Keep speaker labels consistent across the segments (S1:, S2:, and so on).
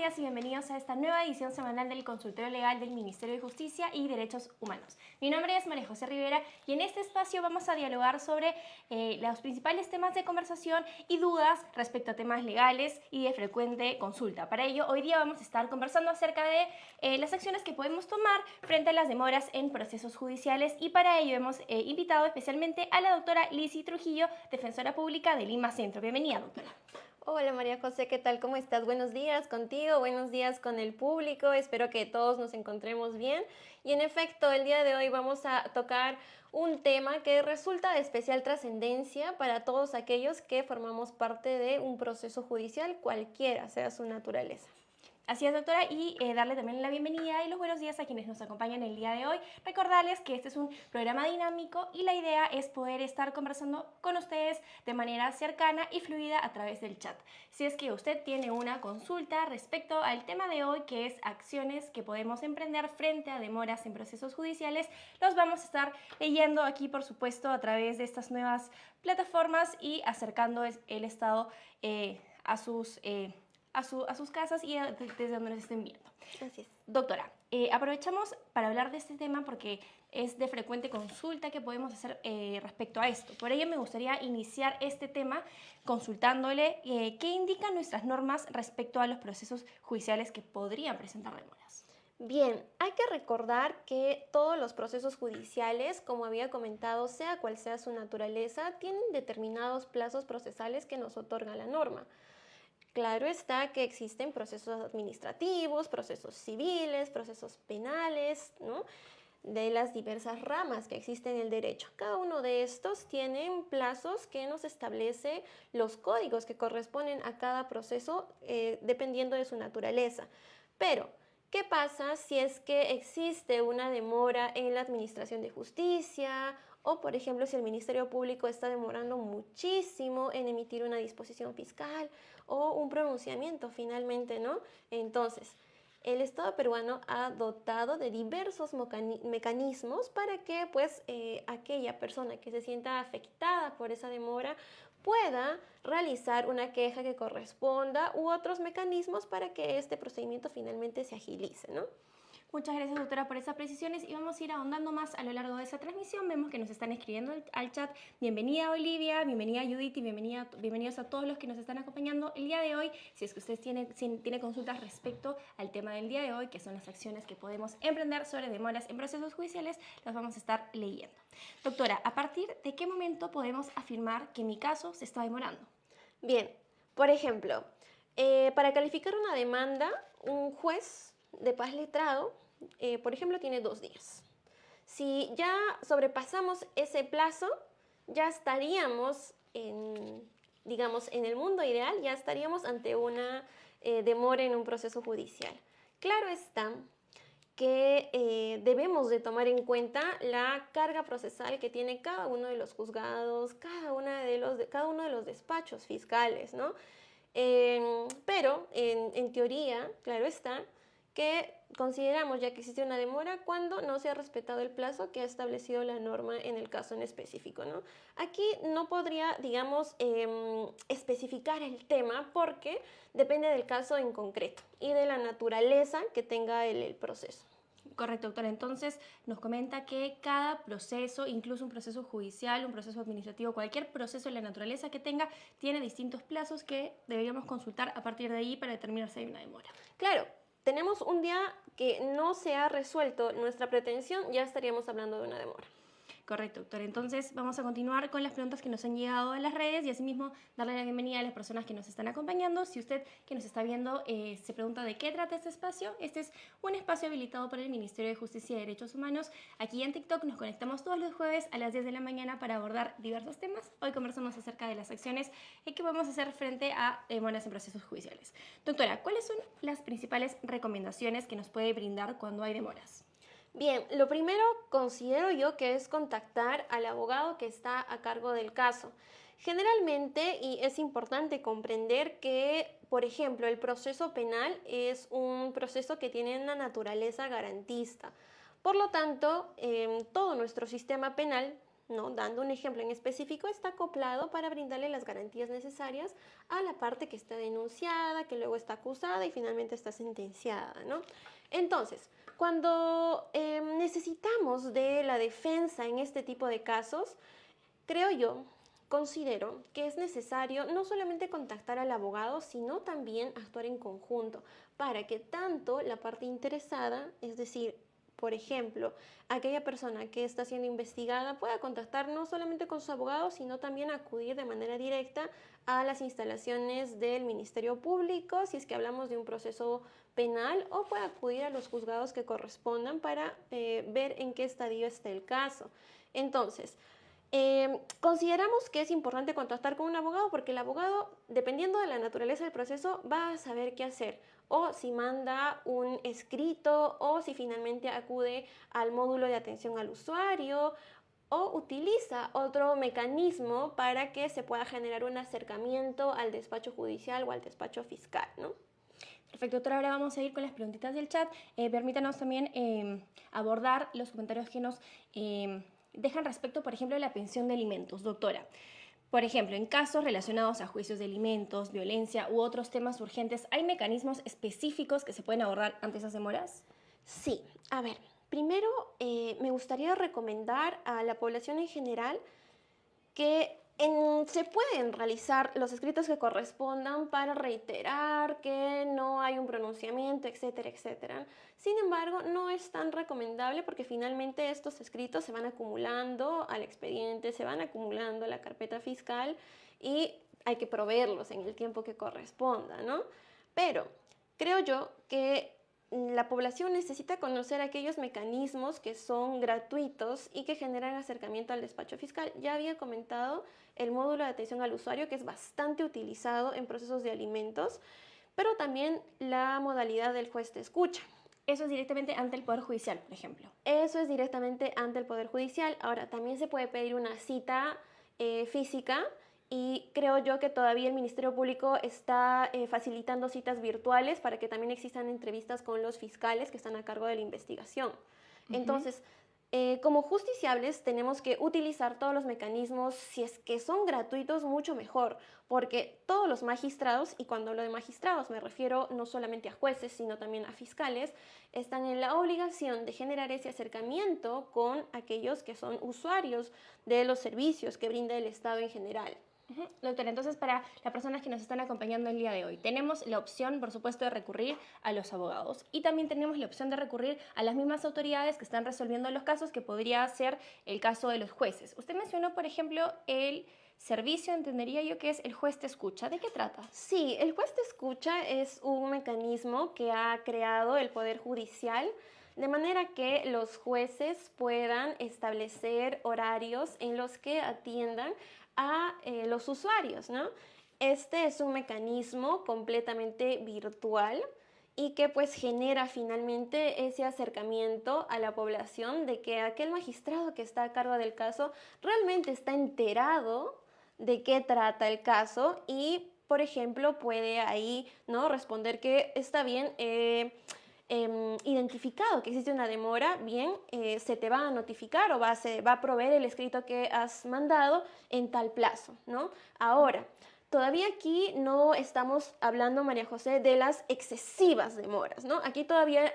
S1: días y bienvenidos a esta nueva edición semanal del Consultorio Legal del Ministerio de Justicia y Derechos Humanos. Mi nombre es María José Rivera y en este espacio vamos a dialogar sobre los principales temas de conversación y dudas respecto a temas legales y de frecuente consulta. Para ello, hoy día vamos a estar conversando acerca de las acciones que podemos tomar frente a las demoras en procesos judiciales y para ello hemos invitado especialmente a la doctora Lizzy Trujillo, defensora pública de Lima Centro. Bienvenida, doctora.
S2: Hola María José, ¿qué tal? ¿Cómo estás? Buenos días contigo, buenos días con el público. Espero que todos nos encontremos bien. Y en efecto, el día de hoy vamos a tocar un tema que resulta de especial trascendencia para todos aquellos que formamos parte de un proceso judicial, cualquiera sea su naturaleza.
S1: Así es, doctora, y darle también la bienvenida y los buenos días a quienes nos acompañan el día de hoy. Recordarles que este es un programa dinámico y la idea es poder estar conversando con ustedes de manera cercana y fluida a través del chat. Si es que usted tiene una consulta respecto al tema de hoy, que es acciones que podemos emprender frente a demoras en procesos judiciales, los vamos a estar leyendo aquí, por supuesto, a través de estas nuevas plataformas y acercando el Estado a sus casas y desde donde nos estén viendo.
S2: Así es.
S1: Doctora, aprovechamos para hablar de este tema porque es de frecuente consulta que podemos hacer respecto a esto. Por ello me gustaría iniciar este tema consultándole qué indican nuestras normas respecto a los procesos judiciales que podrían presentar demoras.
S2: Bien, hay que recordar que todos los procesos judiciales, como había comentado, sea cual sea su naturaleza, tienen determinados plazos procesales que nos otorga la norma. Claro está que existen procesos administrativos, procesos civiles, procesos penales, ¿no?, de las diversas ramas que existen en el derecho. Cada uno de estos tienen plazos que nos establece los códigos que corresponden a cada proceso dependiendo de su naturaleza. Pero, ¿qué pasa si es que existe una demora en la administración de justicia? O, por ejemplo, si el Ministerio Público está demorando muchísimo en emitir una disposición fiscal o un pronunciamiento finalmente, ¿no? Entonces, el Estado peruano ha dotado de diversos mecanismos para que, pues, aquella persona que se sienta afectada por esa demora pueda realizar una queja que corresponda u otros mecanismos para que este procedimiento finalmente se agilice, ¿no?
S1: Muchas gracias, doctora, por esas precisiones y vamos a ir ahondando más a lo largo de esa transmisión. Vemos que nos están escribiendo al chat. Bienvenida Olivia, bienvenida Judith y bienvenidos a todos los que nos están acompañando el día de hoy. Si es que usted tiene consultas respecto al tema del día de hoy, que son las acciones que podemos emprender sobre demoras en procesos judiciales, las vamos a estar leyendo. Doctora, ¿a partir de qué momento podemos afirmar que mi caso se está demorando?
S2: Bien, por ejemplo, para calificar una demanda, un juez de paz letrado, por ejemplo, tiene 2 días. Si ya sobrepasamos ese plazo, ya estaríamos digamos, en el mundo ideal, ya estaríamos ante una demora en un proceso judicial. Claro está que debemos de tomar en cuenta la carga procesal que tiene cada uno de los juzgados, cada uno de los despachos fiscales, ¿no? Pero en teoría, claro está, que consideramos ya que existe una demora cuando no se ha respetado el plazo que ha establecido la norma en el caso en específico, ¿no? Aquí no podría, digamos, especificar el tema porque depende del caso en concreto y de la naturaleza que tenga el proceso.
S1: Correcto, doctora. Entonces nos comenta que cada proceso, incluso un proceso judicial, un proceso administrativo, cualquier proceso de la naturaleza que tenga, tiene distintos plazos que deberíamos consultar a partir de ahí para determinar si hay una demora.
S2: Claro, tenemos un día que no se ha resuelto nuestra pretensión, ya estaríamos hablando de una demora.
S1: Correcto, doctor. Entonces vamos a continuar con las preguntas que nos han llegado a las redes y asimismo darle la bienvenida a las personas que nos están acompañando. Si usted que nos está viendo se pregunta de qué trata este espacio, este es un espacio habilitado por el Ministerio de Justicia y Derechos Humanos. Aquí en TikTok nos conectamos todos los jueves a las 10 de la mañana para abordar diversos temas. Hoy conversamos acerca de las acciones que podemos hacer frente a demoras en procesos judiciales. Doctora, ¿cuáles son las principales recomendaciones que nos puede brindar cuando hay demoras?
S2: Bien, lo primero considero yo que es contactar al abogado que está a cargo del caso. Generalmente, y es importante comprender que, por ejemplo, el proceso penal es un proceso que tiene una naturaleza garantista. Por lo tanto, todo nuestro sistema penal ¿no? Dando un ejemplo en específico, está acoplado para brindarle las garantías necesarias a la parte que está denunciada, que luego está acusada y finalmente está sentenciada, ¿no? Entonces, cuando necesitamos de la defensa en este tipo de casos, creo yo, considero que es necesario no solamente contactar al abogado, sino también actuar en conjunto para que tanto la parte interesada, es decir, por ejemplo, aquella persona que está siendo investigada pueda contactar no solamente con su abogado, sino también acudir de manera directa a las instalaciones del Ministerio Público, si es que hablamos de un proceso penal, o pueda acudir a los juzgados que correspondan para ver en qué estadio está el caso. Entonces, consideramos que es importante contactar con un abogado porque el abogado, dependiendo de la naturaleza del proceso, va a saber qué hacer, o si manda un escrito, o si finalmente acude al módulo de atención al usuario, o utiliza otro mecanismo para que se pueda generar un acercamiento al despacho judicial o al despacho fiscal, ¿no?
S1: Perfecto, doctora, ahora vamos a ir con las preguntitas del chat. Permítanos también abordar los comentarios que nos dejan respecto, por ejemplo, a la pensión de alimentos. Doctora, por ejemplo, en casos relacionados a juicios de alimentos, violencia u otros temas urgentes, ¿hay mecanismos específicos que se pueden abordar ante esas demoras?
S2: Sí, a ver, primero me gustaría recomendar a la población en general que se pueden realizar los escritos que correspondan para reiterar que no hay un pronunciamiento, etcétera, etcétera. Sin embargo, no es tan recomendable porque finalmente estos escritos se van acumulando al expediente, se van acumulando a la carpeta fiscal y hay que proveerlos en el tiempo que corresponda, ¿no? Pero creo yo que la población necesita conocer aquellos mecanismos que son gratuitos y que generan acercamiento al despacho fiscal. Ya había comentado el módulo de atención al usuario, que es bastante utilizado en procesos de alimentos, pero también la modalidad del juez de escucha.
S1: Eso es directamente ante el Poder Judicial, por ejemplo.
S2: Eso es directamente ante el Poder Judicial. Ahora, también se puede pedir una cita física. Y creo yo que todavía el Ministerio Público está facilitando citas virtuales para que también existan entrevistas con los fiscales que están a cargo de la investigación. Entonces, como justiciables tenemos que utilizar todos los mecanismos, si es que son gratuitos, mucho mejor, porque todos los magistrados, y cuando hablo de magistrados me refiero no solamente a jueces, sino también a fiscales, están en la obligación de generar ese acercamiento con aquellos que son usuarios de los servicios que brinda el Estado en general.
S1: Doctora, entonces para las personas que nos están acompañando el día de hoy, tenemos la opción, por supuesto, de recurrir a los abogados y también tenemos la opción de recurrir a las mismas autoridades que están resolviendo los casos, que podría ser el caso de los jueces. Usted mencionó, por ejemplo, el servicio, entendería yo que es el juez de escucha. ¿De qué trata?
S2: Sí, el juez de escucha es un mecanismo que ha creado el Poder Judicial de manera que los jueces puedan establecer horarios en los que atiendan a los usuarios, ¿no? Este es un mecanismo completamente virtual y que pues genera finalmente ese acercamiento a la población de que aquel magistrado que está a cargo del caso realmente está enterado de qué trata el caso y, por ejemplo, puede ahí, ¿no?, responder que está bien, identificado que existe una demora, bien, se te va a notificar o se va a proveer el escrito que has mandado en tal plazo, ¿no? Ahora, todavía aquí no estamos hablando, María José, de las excesivas demoras, ¿no? Aquí todavía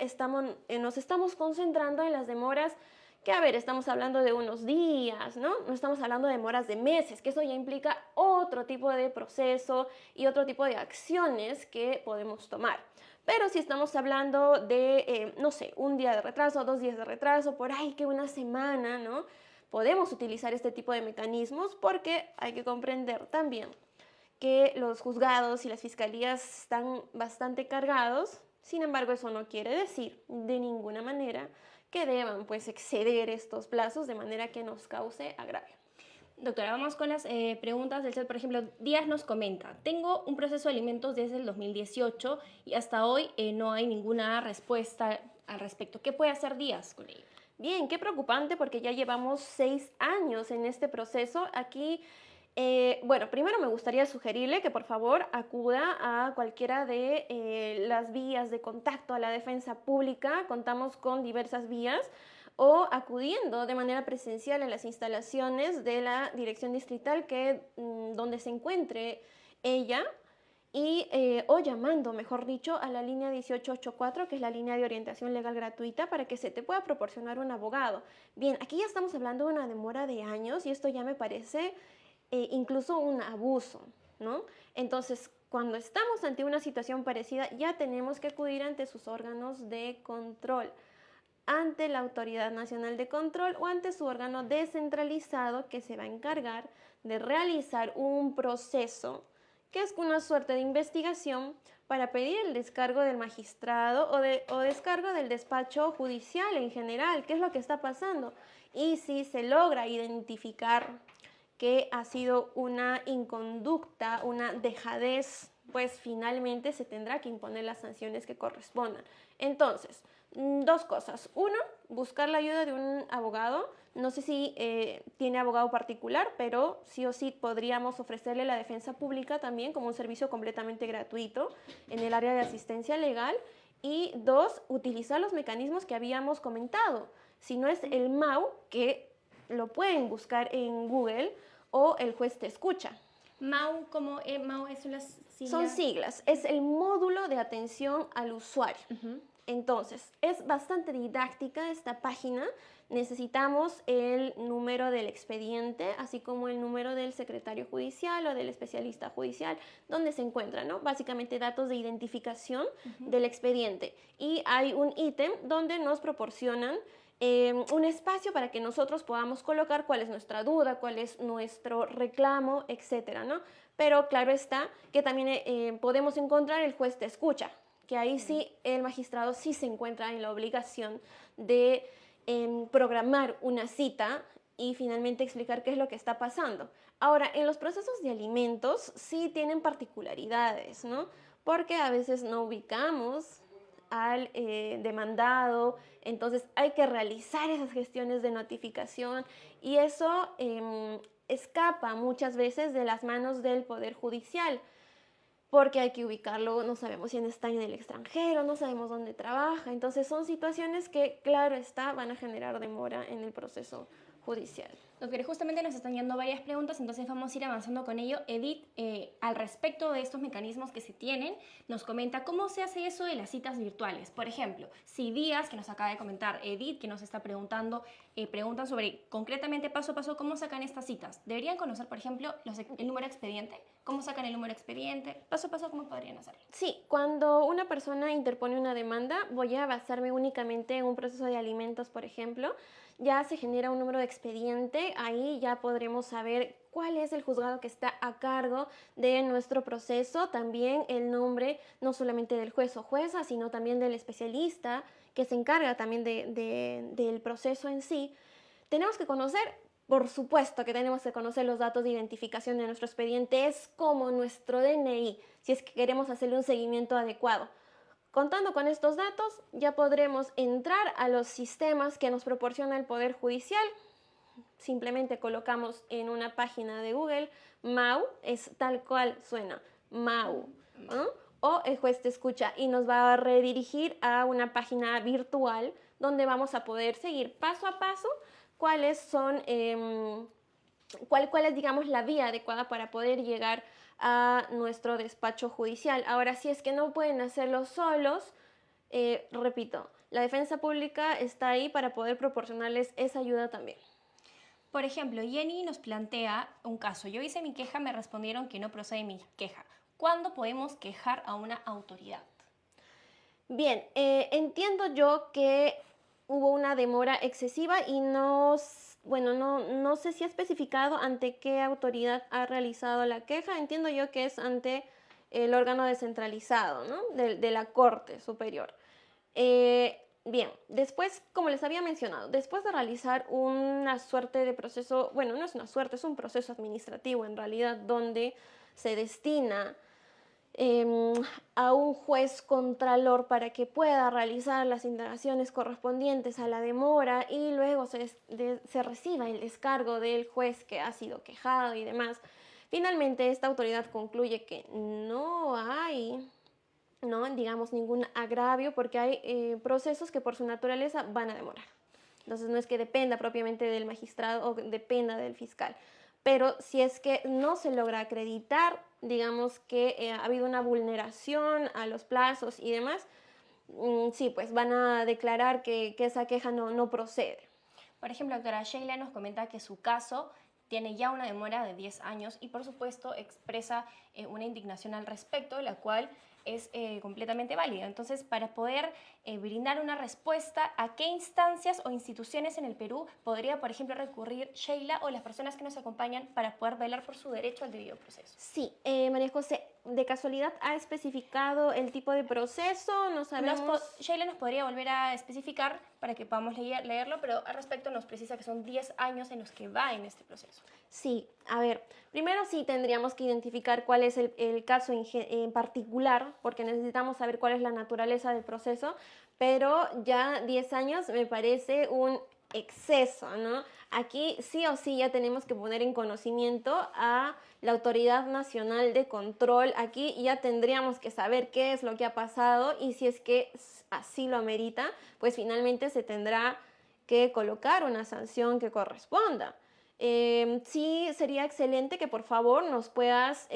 S2: nos estamos concentrando en las demoras que, a ver, estamos hablando de unos días, ¿no? No estamos hablando de demoras de meses, que eso ya implica otro tipo de proceso y otro tipo de acciones que podemos tomar. Pero si estamos hablando de, no sé, un día de retraso, 2 días de retraso, por ahí que una semana, ¿no? Podemos utilizar este tipo de mecanismos porque hay que comprender también que los juzgados y las fiscalías están bastante cargados. Sin embargo, eso no quiere decir de ninguna manera que deban pues exceder estos plazos de manera que nos cause agravio.
S1: Doctora, vamos con las preguntas del chat. Por ejemplo, Díaz nos comenta: tengo un proceso de alimentos desde el 2018 y hasta hoy no hay ninguna respuesta al respecto. ¿Qué puede hacer Díaz con ello?
S2: Bien, qué preocupante porque ya llevamos 6 años en este proceso. Aquí, bueno, primero me gustaría sugerirle que por favor acuda a cualquiera de las vías de contacto a la defensa pública. Contamos con diversas vías. o acudiendo de manera presencial a las instalaciones de la dirección distrital donde se encuentre ella o llamando, mejor dicho, a la línea 1884, que es la línea de orientación legal gratuita, para que se te pueda proporcionar un abogado. Bien, aquí ya estamos hablando de una demora de años y esto ya me parece incluso un abuso, ¿no? Entonces, cuando estamos ante una situación parecida, ya tenemos que acudir ante sus órganos de control, ante la Autoridad Nacional de Control o ante su órgano descentralizado que se va a encargar de realizar un proceso que es una suerte de investigación para pedir el descargo del magistrado o descargo del despacho judicial en general, qué es lo que está pasando. Y si se logra identificar que ha sido una inconducta, una dejadez, pues finalmente se tendrá que imponer las sanciones que correspondan. Entonces, dos cosas. Uno, buscar la ayuda de un abogado. No sé si tiene abogado particular, pero sí o sí podríamos ofrecerle la defensa pública también como un servicio completamente gratuito en el área de asistencia legal. Y dos, utilizar los mecanismos que habíamos comentado. Si no es el MAU, que lo pueden buscar en Google, o el juez te escucha.
S1: MAU, como MAU es las siglas.
S2: Son siglas, es el módulo de atención al usuario. Entonces, es bastante didáctica esta página. Necesitamos el número del expediente, así como el número del secretario judicial o del especialista judicial, donde se encuentran, ¿no? Básicamente datos de identificación del expediente. Y hay un ítem donde nos proporcionan un espacio para que nosotros podamos colocar cuál es nuestra duda, cuál es nuestro reclamo, etcétera, ¿no? Pero claro está que también podemos encontrar el juez te escucha, que ahí sí el magistrado sí se encuentra en la obligación de programar una cita y finalmente explicar qué es lo que está pasando. Ahora, en los procesos de alimentos sí tienen particularidades, ¿no? Porque a veces no ubicamos al demandado, entonces hay que realizar esas gestiones de notificación y eso escapa muchas veces de las manos del Poder Judicial, porque hay que ubicarlo, no sabemos si está en el extranjero, no sabemos dónde trabaja, entonces son situaciones que, claro está, van a generar demora en el proceso judicial.
S1: Doctor, justamente nos están yendo varias preguntas, entonces vamos a ir avanzando con ello. Edith, al respecto de estos mecanismos que se tienen, nos comenta cómo se hace eso de las citas virtuales. Por ejemplo, si Díaz, que nos acaba de comentar, Edith, que nos está preguntando, preguntan sobre concretamente paso a paso cómo sacan estas citas. ¿Deberían conocer, por ejemplo, el número de expediente? ¿Cómo sacan el número de expediente? Paso a paso, ¿cómo podrían hacerlo?
S2: Sí, cuando una persona interpone una demanda, voy a basarme únicamente en un proceso de alimentos, por ejemplo. Ya se genera un número de expediente, ahí ya podremos saber cuál es el juzgado que está a cargo de nuestro proceso, también el nombre no solamente del juez o jueza, sino también del especialista que se encarga también del proceso en sí. Tenemos que conocer, por supuesto que tenemos que conocer los datos de identificación de nuestro expediente, es como nuestro DNI, si es que queremos hacerle un seguimiento adecuado. Contando con estos datos, ya podremos entrar a los sistemas que nos proporciona el Poder Judicial. Simplemente colocamos en una página de Google MAU, es tal cual suena, MAU, ¿no? O el juez te escucha y nos va a redirigir a una página virtual donde vamos a poder seguir paso a paso cuál es, digamos, la vía adecuada para poder llegar a nuestro despacho judicial. Ahora, si es que no pueden hacerlo solos, repito, la defensa pública está ahí para poder proporcionarles esa ayuda también.
S1: Por ejemplo, Jenny nos plantea un caso. Yo hice mi queja, me respondieron que no procede mi queja. ¿Cuándo podemos quejar a una autoridad?
S2: Bien, entiendo yo que hubo una demora excesiva y no sé si ha especificado ante qué autoridad ha realizado la queja. Entiendo yo que es ante el órgano descentralizado, ¿no? de la Corte Superior. Bien, después, como les había mencionado, después de realizar una suerte de proceso, bueno, no es una suerte, es un proceso administrativo en realidad, donde se destina a un juez contralor para que pueda realizar las indagaciones correspondientes a la demora y luego se reciba el descargo del juez que ha sido quejado y demás. Finalmente, esta autoridad concluye que no hay, digamos, ningún agravio porque hay procesos que por su naturaleza van a demorar. Entonces no es que dependa propiamente del magistrado o dependa del fiscal. Pero si es que no se logra acreditar, digamos que ha habido una vulneración a los plazos y demás, sí, pues van a declarar que esa queja no procede.
S1: Por ejemplo, doctora Sheila nos comenta que su caso tiene ya una demora de 10 años y por supuesto expresa una indignación al respecto, la cual es completamente válida. Entonces, para poder brindar una respuesta, ¿a qué instancias o instituciones en el Perú podría, por ejemplo, recurrir Sheila o las personas que nos acompañan para poder velar por su derecho al debido proceso?
S2: Sí, María José, ¿de casualidad ha especificado el tipo de proceso? No sabemos.
S1: Sheila nos podría volver a especificar para que podamos leerlo, pero al respecto nos precisa que son 10 años en los que va en este proceso.
S2: Sí, a ver, primero sí tendríamos que identificar cuál es el caso en particular, porque necesitamos saber cuál es la naturaleza del proceso, pero ya 10 años me parece un exceso, ¿no? Aquí sí o sí ya tenemos que poner en conocimiento a la Autoridad Nacional de Control. Aquí ya tendríamos que saber qué es lo que ha pasado y si es que así lo amerita, pues finalmente se tendrá que colocar una sanción que corresponda. Sí, sería excelente que por favor nos puedas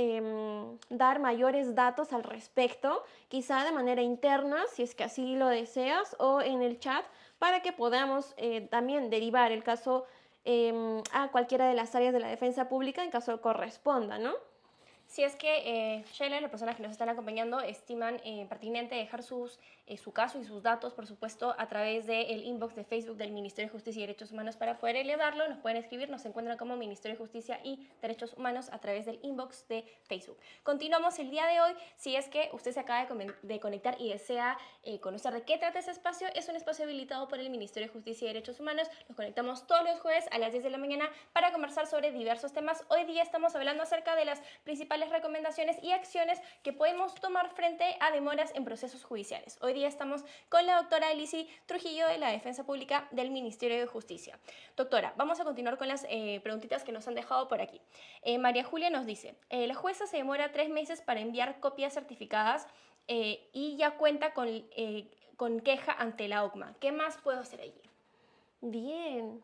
S2: dar mayores datos al respecto, quizá de manera interna, si es que así lo deseas, o en el chat, para que podamos también derivar el caso a cualquiera de las áreas de la defensa pública en caso corresponda, ¿no?
S1: Si es que Sheila y las personas que nos están acompañando estiman pertinente dejar su caso y sus datos, por supuesto, a través del inbox de Facebook del Ministerio de Justicia y Derechos Humanos para poder elevarlo, nos pueden escribir, nos encuentran como Ministerio de Justicia y Derechos Humanos a través del inbox de Facebook. Continuamos el día de hoy. Si es que usted se acaba de conectar y desea conocer de qué trata ese espacio, es un espacio habilitado por el Ministerio de Justicia y Derechos Humanos. Nos conectamos todos los jueves a las 10 de la mañana para conversar sobre diversos temas. Hoy día estamos hablando acerca de las principales recomendaciones y acciones que podemos tomar frente a demoras en procesos judiciales. Hoy día estamos con la doctora Elisi Trujillo de la Defensa Pública del Ministerio de Justicia. Doctora, vamos a continuar con las preguntitas que nos han dejado por aquí. María Julia nos dice, la jueza se demora 3 meses para enviar copias certificadas y ya cuenta con queja ante la OCMA. ¿Qué más puedo hacer allí?
S2: Bien.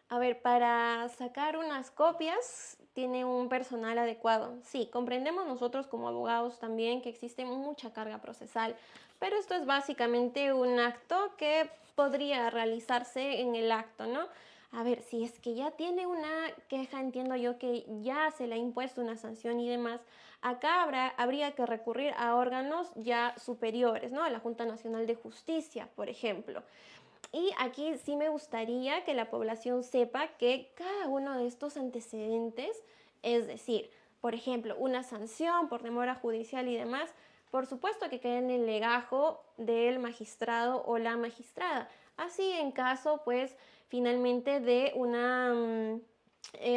S2: A ver, para sacar unas copias tiene un personal adecuado. Sí, comprendemos nosotros como abogados también que existe mucha carga procesal, pero esto es básicamente un acto que podría realizarse en el acto, ¿no? A ver, si es que ya tiene una queja, entiendo yo que ya se le ha impuesto una sanción y demás, acá habría que recurrir a órganos ya superiores, ¿no? A la Junta Nacional de Justicia, por ejemplo. Y aquí sí me gustaría que la población sepa que cada uno de estos antecedentes, es decir, por ejemplo, una sanción por demora judicial y demás, por supuesto que queda en el legajo del magistrado o la magistrada. Así en caso, pues, finalmente de una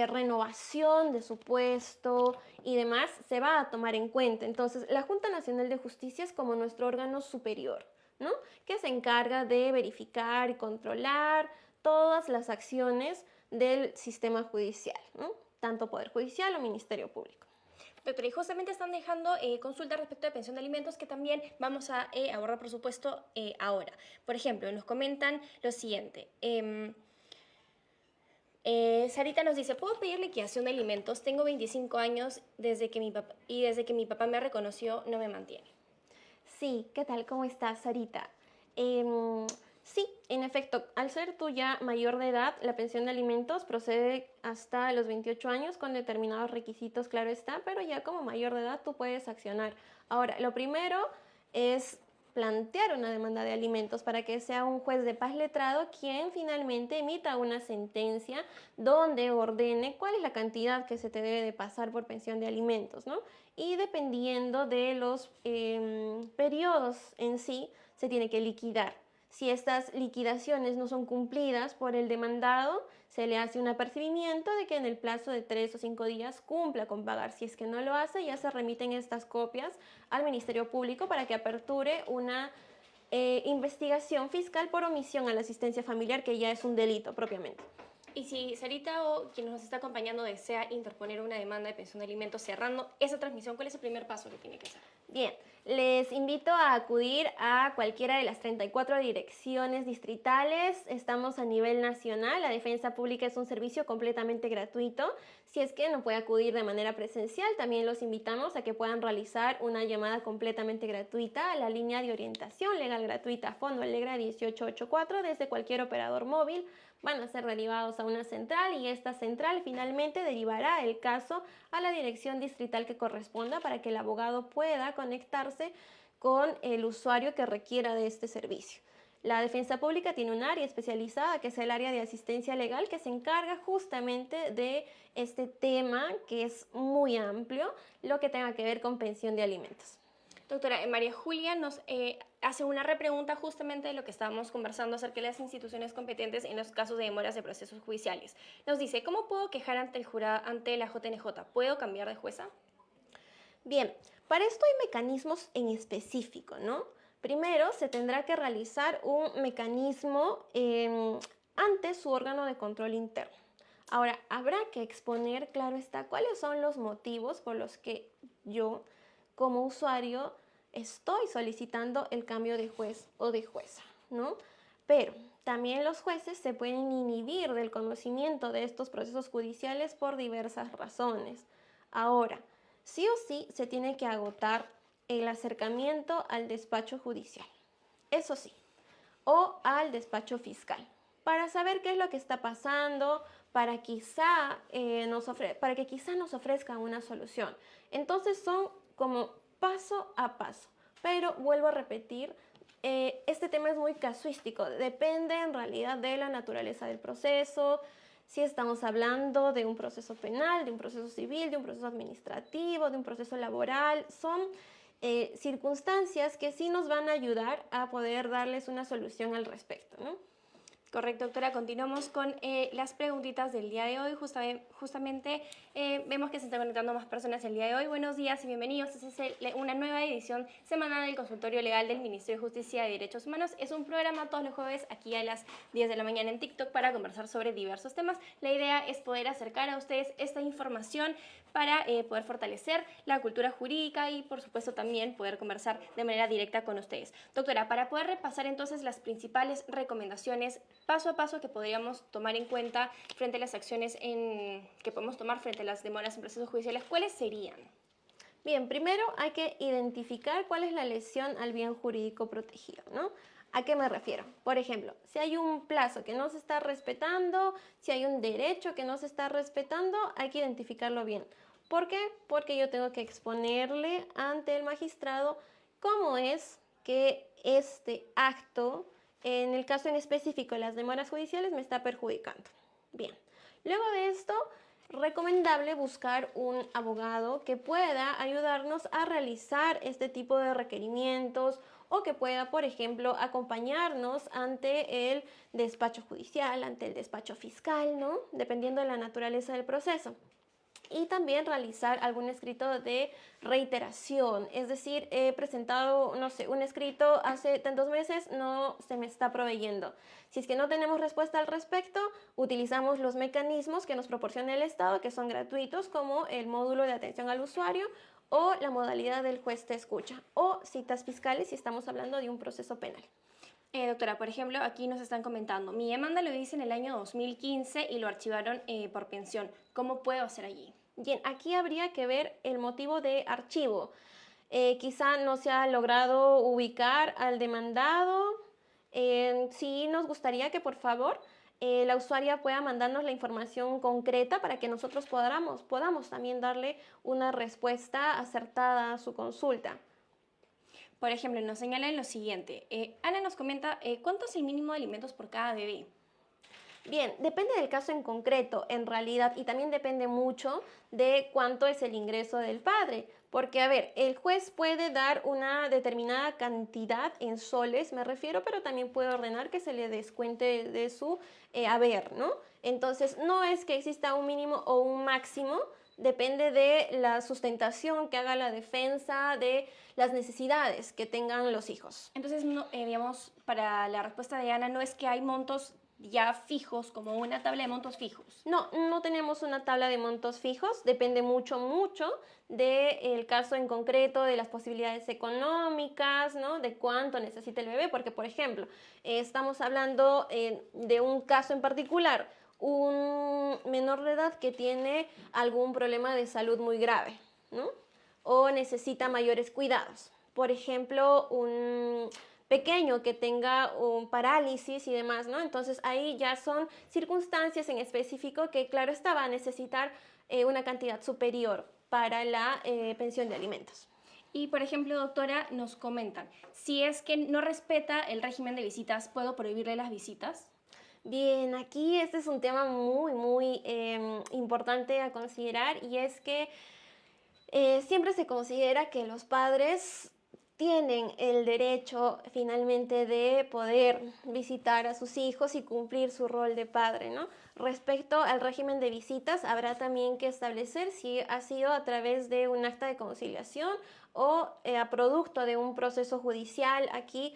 S2: renovación de su puesto y demás, se va a tomar en cuenta. Entonces, la Junta Nacional de Justicia es como nuestro órgano superior, ¿no? Que se encarga de verificar y controlar todas las acciones del sistema judicial, ¿no? Tanto Poder Judicial o Ministerio Público.
S1: Doctora, y justamente están dejando consultas respecto de pensión de alimentos que también vamos a abordar, por supuesto, ahora. Por ejemplo, nos comentan lo siguiente. Sarita nos dice, ¿puedo pedir liquidación de alimentos? Tengo 25 años desde que mi papá me reconoció, no me mantiene.
S2: Sí, ¿qué tal? ¿Cómo estás, Sarita? Sí, en efecto, al ser tú ya mayor de edad, la pensión de alimentos procede hasta los 28 años con determinados requisitos, claro está, pero ya como mayor de edad tú puedes accionar. Ahora, lo primero es plantear una demanda de alimentos para que sea un juez de paz letrado quien finalmente emita una sentencia donde ordene cuál es la cantidad que se te debe de pasar por pensión de alimentos, ¿no? Y dependiendo de los periodos en sí, se tiene que liquidar. Si estas liquidaciones no son cumplidas por el demandado, se le hace un apercibimiento de que en el plazo de 3 o 5 días cumpla con pagar. Si es que no lo hace, ya se remiten estas copias al Ministerio Público para que aperture una investigación fiscal por omisión a la asistencia familiar, que ya es un delito propiamente.
S1: Y si Sarita o quien nos está acompañando desea interponer una demanda de pensión de alimentos cerrando esa transmisión, ¿cuál es el primer paso que tiene que hacer?
S2: Bien, les invito a acudir a cualquiera de las 34 direcciones distritales. Estamos a nivel nacional. La defensa pública es un servicio completamente gratuito. Si es que no puede acudir de manera presencial, también los invitamos a que puedan realizar una llamada completamente gratuita a la línea de orientación legal gratuita Fondo Alegra 1884 desde cualquier operador móvil. Van a ser derivados a una central y esta central finalmente derivará el caso a la dirección distrital que corresponda para que el abogado pueda conectarse con el usuario que requiera de este servicio. La defensa pública tiene un área especializada que es el área de asistencia legal que se encarga justamente de este tema que es muy amplio, lo que tenga que ver con pensión de alimentos.
S1: Doctora, María Julia nos hace una repregunta justamente de lo que estábamos conversando acerca de las instituciones competentes en los casos de demoras de procesos judiciales. Nos dice, ¿cómo puedo quejar ante el jurado, ante la JNJ? ¿Puedo cambiar de jueza?
S2: Bien, para esto hay mecanismos en específico, ¿no? Primero, se tendrá que realizar un mecanismo ante su órgano de control interno. Ahora, habrá que exponer, claro está, cuáles son los motivos por los que yo, como usuario, estoy solicitando el cambio de juez o de jueza, ¿no? Pero también los jueces se pueden inhibir del conocimiento de estos procesos judiciales por diversas razones. Ahora, sí o sí se tiene que agotar el acercamiento al despacho judicial, eso sí, o al despacho fiscal, para saber qué es lo que está pasando, para que quizá nos ofrezcan una solución. Entonces son como paso a paso, pero vuelvo a repetir, este tema es muy casuístico, depende en realidad de la naturaleza del proceso, si estamos hablando de un proceso penal, de un proceso civil, de un proceso administrativo, de un proceso laboral, son circunstancias que sí nos van a ayudar a poder darles una solución al respecto, ¿no?
S1: Correcto, doctora. Continuamos con las preguntitas del día de hoy. Justamente vemos que se están conectando más personas el día de hoy. Buenos días y bienvenidos. Esta es una nueva edición semanal del Consultorio Legal del Ministerio de Justicia y Derechos Humanos. Es un programa todos los jueves aquí a las 10 de la mañana en TikTok para conversar sobre diversos temas. La idea es poder acercar a ustedes esta información para poder fortalecer la cultura jurídica y, por supuesto, también poder conversar de manera directa con ustedes. Doctora, para poder repasar entonces las principales recomendaciones paso a paso que podríamos tomar en cuenta frente a las acciones que podemos tomar frente a las demoras en procesos judiciales, ¿cuáles serían?
S2: Bien, primero hay que identificar cuál es la lesión al bien jurídico protegido, ¿no? ¿A qué me refiero? Por ejemplo, si hay un plazo que no se está respetando, si hay un derecho que no se está respetando, hay que identificarlo bien. ¿Por qué? Porque yo tengo que exponerle ante el magistrado cómo es que este acto, en el caso en específico de las demoras judiciales, me está perjudicando. Bien, luego de esto, recomendable buscar un abogado que pueda ayudarnos a realizar este tipo de requerimientos o que pueda, por ejemplo, acompañarnos ante el despacho judicial, ante el despacho fiscal, ¿no? Dependiendo de la naturaleza del proceso. Y también realizar algún escrito de reiteración, es decir, he presentado, no sé, un escrito hace tantos meses, no se me está proveyendo. Si es que no tenemos respuesta al respecto, utilizamos los mecanismos que nos proporciona el Estado, que son gratuitos, como el módulo de atención al usuario o la modalidad del juez te escucha, o citas fiscales si estamos hablando de un proceso penal.
S1: Doctora, por ejemplo, aquí nos están comentando, mi demanda lo hice en el año 2015 y lo archivaron por pensión. ¿Cómo puedo hacer allí?
S2: Bien, aquí habría que ver el motivo de archivo. Quizá no se ha logrado ubicar al demandado. Sí nos gustaría que por favor la usuaria pueda mandarnos la información concreta para que nosotros podamos también darle una respuesta acertada a su consulta.
S1: Por ejemplo, nos señalan lo siguiente. Ana nos comenta, ¿cuánto es el mínimo de alimentos por cada bebé?
S2: Bien, depende del caso en concreto, en realidad, y también depende mucho de cuánto es el ingreso del padre. Porque, a ver, el juez puede dar una determinada cantidad en soles, me refiero, pero también puede ordenar que se le descuente de su haber, ¿no? Entonces, no es que exista un mínimo o un máximo, depende de la sustentación que haga la defensa, de las necesidades que tengan los hijos.
S1: Entonces, no, digamos, para la respuesta de Ana, no es que hay montos ya fijos, como una tabla de montos fijos.
S2: No, no tenemos una tabla de montos fijos, depende mucho del caso en concreto, de las posibilidades económicas, ¿no? De cuánto necesita el bebé, porque por ejemplo, estamos hablando de un caso en particular, un menor de edad que tiene algún problema de salud muy grave, ¿no? O necesita mayores cuidados. Por ejemplo, un pequeño que tenga un parálisis y demás, ¿no? Entonces ahí ya son circunstancias en específico que, claro, esta va a necesitar una cantidad superior para la pensión de alimentos.
S1: Y, por ejemplo, doctora, nos comentan, si es que no respeta el régimen de visitas, ¿puedo prohibirle las visitas?
S2: Bien, aquí este es un tema muy importante a considerar y es que siempre se considera que los padres tienen el derecho finalmente de poder visitar a sus hijos y cumplir su rol de padre, ¿no? Respecto al régimen de visitas, habrá también que establecer si ha sido a través de un acta de conciliación o a producto de un proceso judicial. Aquí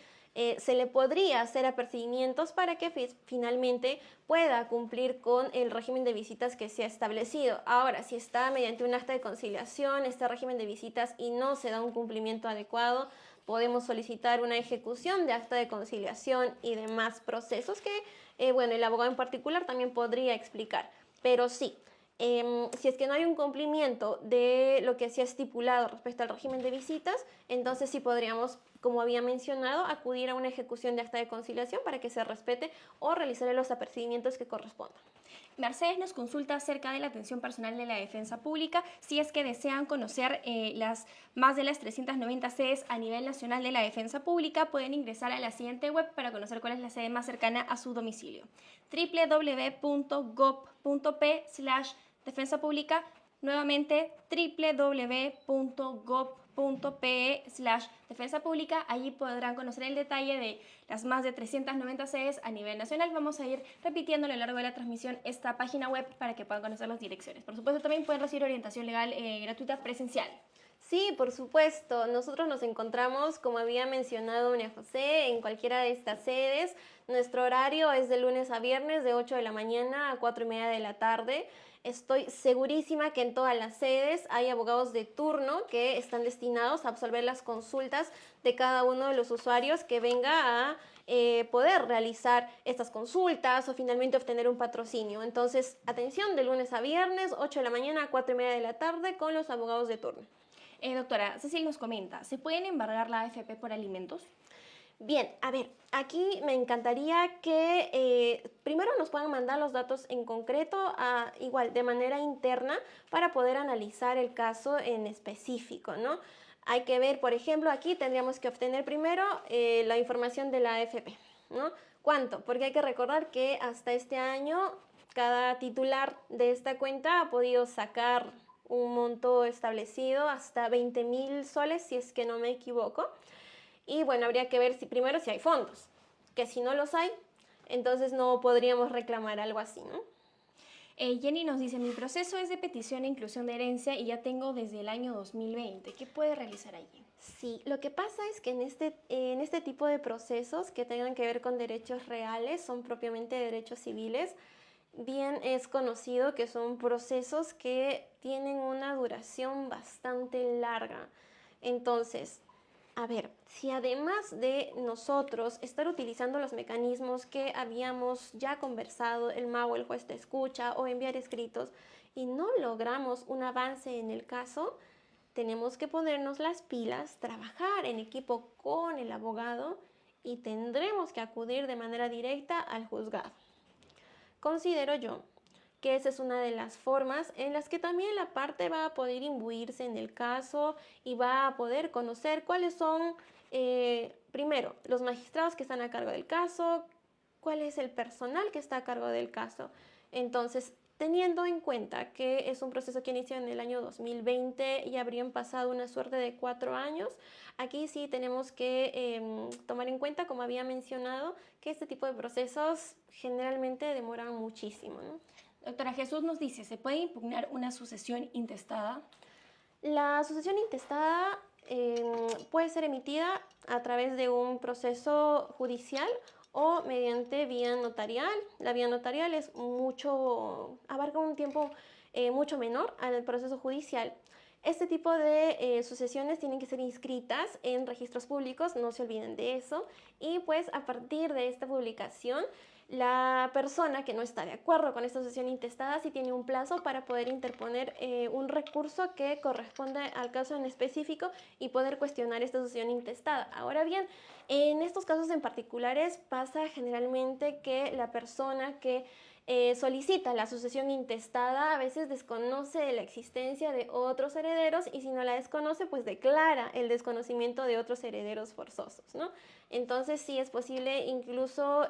S2: se le podría hacer apercibimientos para que finalmente pueda cumplir con el régimen de visitas que se ha establecido. Ahora, si está mediante un acta de conciliación, este régimen de visitas y no se da un cumplimiento adecuado, podemos solicitar una ejecución de acta de conciliación y demás procesos que, bueno, el abogado en particular también podría explicar. Pero sí, si es que no hay un cumplimiento de lo que se ha estipulado respecto al régimen de visitas, entonces sí podríamos, como había mencionado, acudir a una ejecución de acta de conciliación para que se respete o realizar los apercibimientos que correspondan.
S1: Mercedes nos consulta acerca de la atención personal de la defensa pública. Si es que desean conocer las más de las 390 sedes a nivel nacional de la defensa pública, pueden ingresar a la siguiente web para conocer cuál es la sede más cercana a su domicilio: www.gov.p/defensa pública. Nuevamente, www.gov.pe/defensa pública. Allí podrán conocer el detalle de las más de 390 sedes a nivel nacional. Vamos a ir repitiendo a lo largo de la transmisión esta página web para que puedan conocer las direcciones. Por supuesto, también pueden recibir orientación legal gratuita presencial.
S2: Sí, por supuesto. Nosotros nos encontramos, como había mencionado María José, en cualquiera de estas sedes. Nuestro horario es de lunes a viernes de 8 de la mañana a 4:30 de la tarde. Estoy segurísima que en todas las sedes hay abogados de turno que están destinados a absolver las consultas de cada uno de los usuarios que venga a poder realizar estas consultas o finalmente obtener un patrocinio. Entonces, atención, de lunes a viernes, 8 de la mañana a 4:30 de la tarde con los abogados de turno.
S1: Doctora, Cecil nos comenta, ¿se pueden embargar la AFP por alimentos?
S2: Bien, a ver, aquí me encantaría que primero nos puedan mandar los datos en concreto, igual de manera interna, para poder analizar el caso en específico, ¿no? Hay que ver, por ejemplo, aquí tendríamos que obtener primero la información de la AFP, ¿no? ¿Cuánto? Porque hay que recordar que hasta este año cada titular de esta cuenta ha podido sacar un monto establecido hasta 20.000 soles, si es que no me equivoco. Y bueno, habría que ver primero si hay fondos, que si no los hay, entonces no podríamos reclamar algo así, ¿no?
S1: Jenny nos dice, mi proceso es de petición e inclusión de herencia y ya tengo desde el año 2020. ¿Qué puede realizar allí?
S2: Sí, lo que pasa es que en este tipo de procesos que tengan que ver con derechos reales, son propiamente derechos civiles, bien es conocido que son procesos que tienen una duración bastante larga. Entonces, a ver, si además de nosotros estar utilizando los mecanismos que habíamos ya conversado, el MAU, el juez de escucha o enviar escritos, y no logramos un avance en el caso, tenemos que ponernos las pilas, trabajar en equipo con el abogado y tendremos que acudir de manera directa al juzgado. Considero yo que esa es una de las formas en las que también la parte va a poder imbuirse en el caso y va a poder conocer cuáles son, primero, los magistrados que están a cargo del caso, cuál es el personal que está a cargo del caso. Entonces, teniendo en cuenta que es un proceso que inició en el año 2020 y habrían pasado una suerte de 4 años, aquí sí tenemos que tomar en cuenta, como había mencionado, que este tipo de procesos generalmente demoran muchísimo, ¿no?
S1: Doctora, Jesús nos dice, ¿se puede impugnar una sucesión intestada?
S2: La sucesión intestada puede ser emitida a través de un proceso judicial o mediante vía notarial. La vía notarial es abarca un tiempo mucho menor al proceso judicial. Este tipo de sucesiones tienen que ser inscritas en registros públicos, no se olviden de eso, y pues a partir de esta publicación, la persona que no está de acuerdo con esta sucesión intestada sí tiene un plazo para poder interponer un recurso que corresponde al caso en específico y poder cuestionar esta sucesión intestada. Ahora bien, en estos casos en particulares pasa generalmente que la persona que solicita la sucesión intestada a veces desconoce la existencia de otros herederos y si no la desconoce, pues declara el desconocimiento de otros herederos forzosos, ¿no? Entonces sí es posible incluso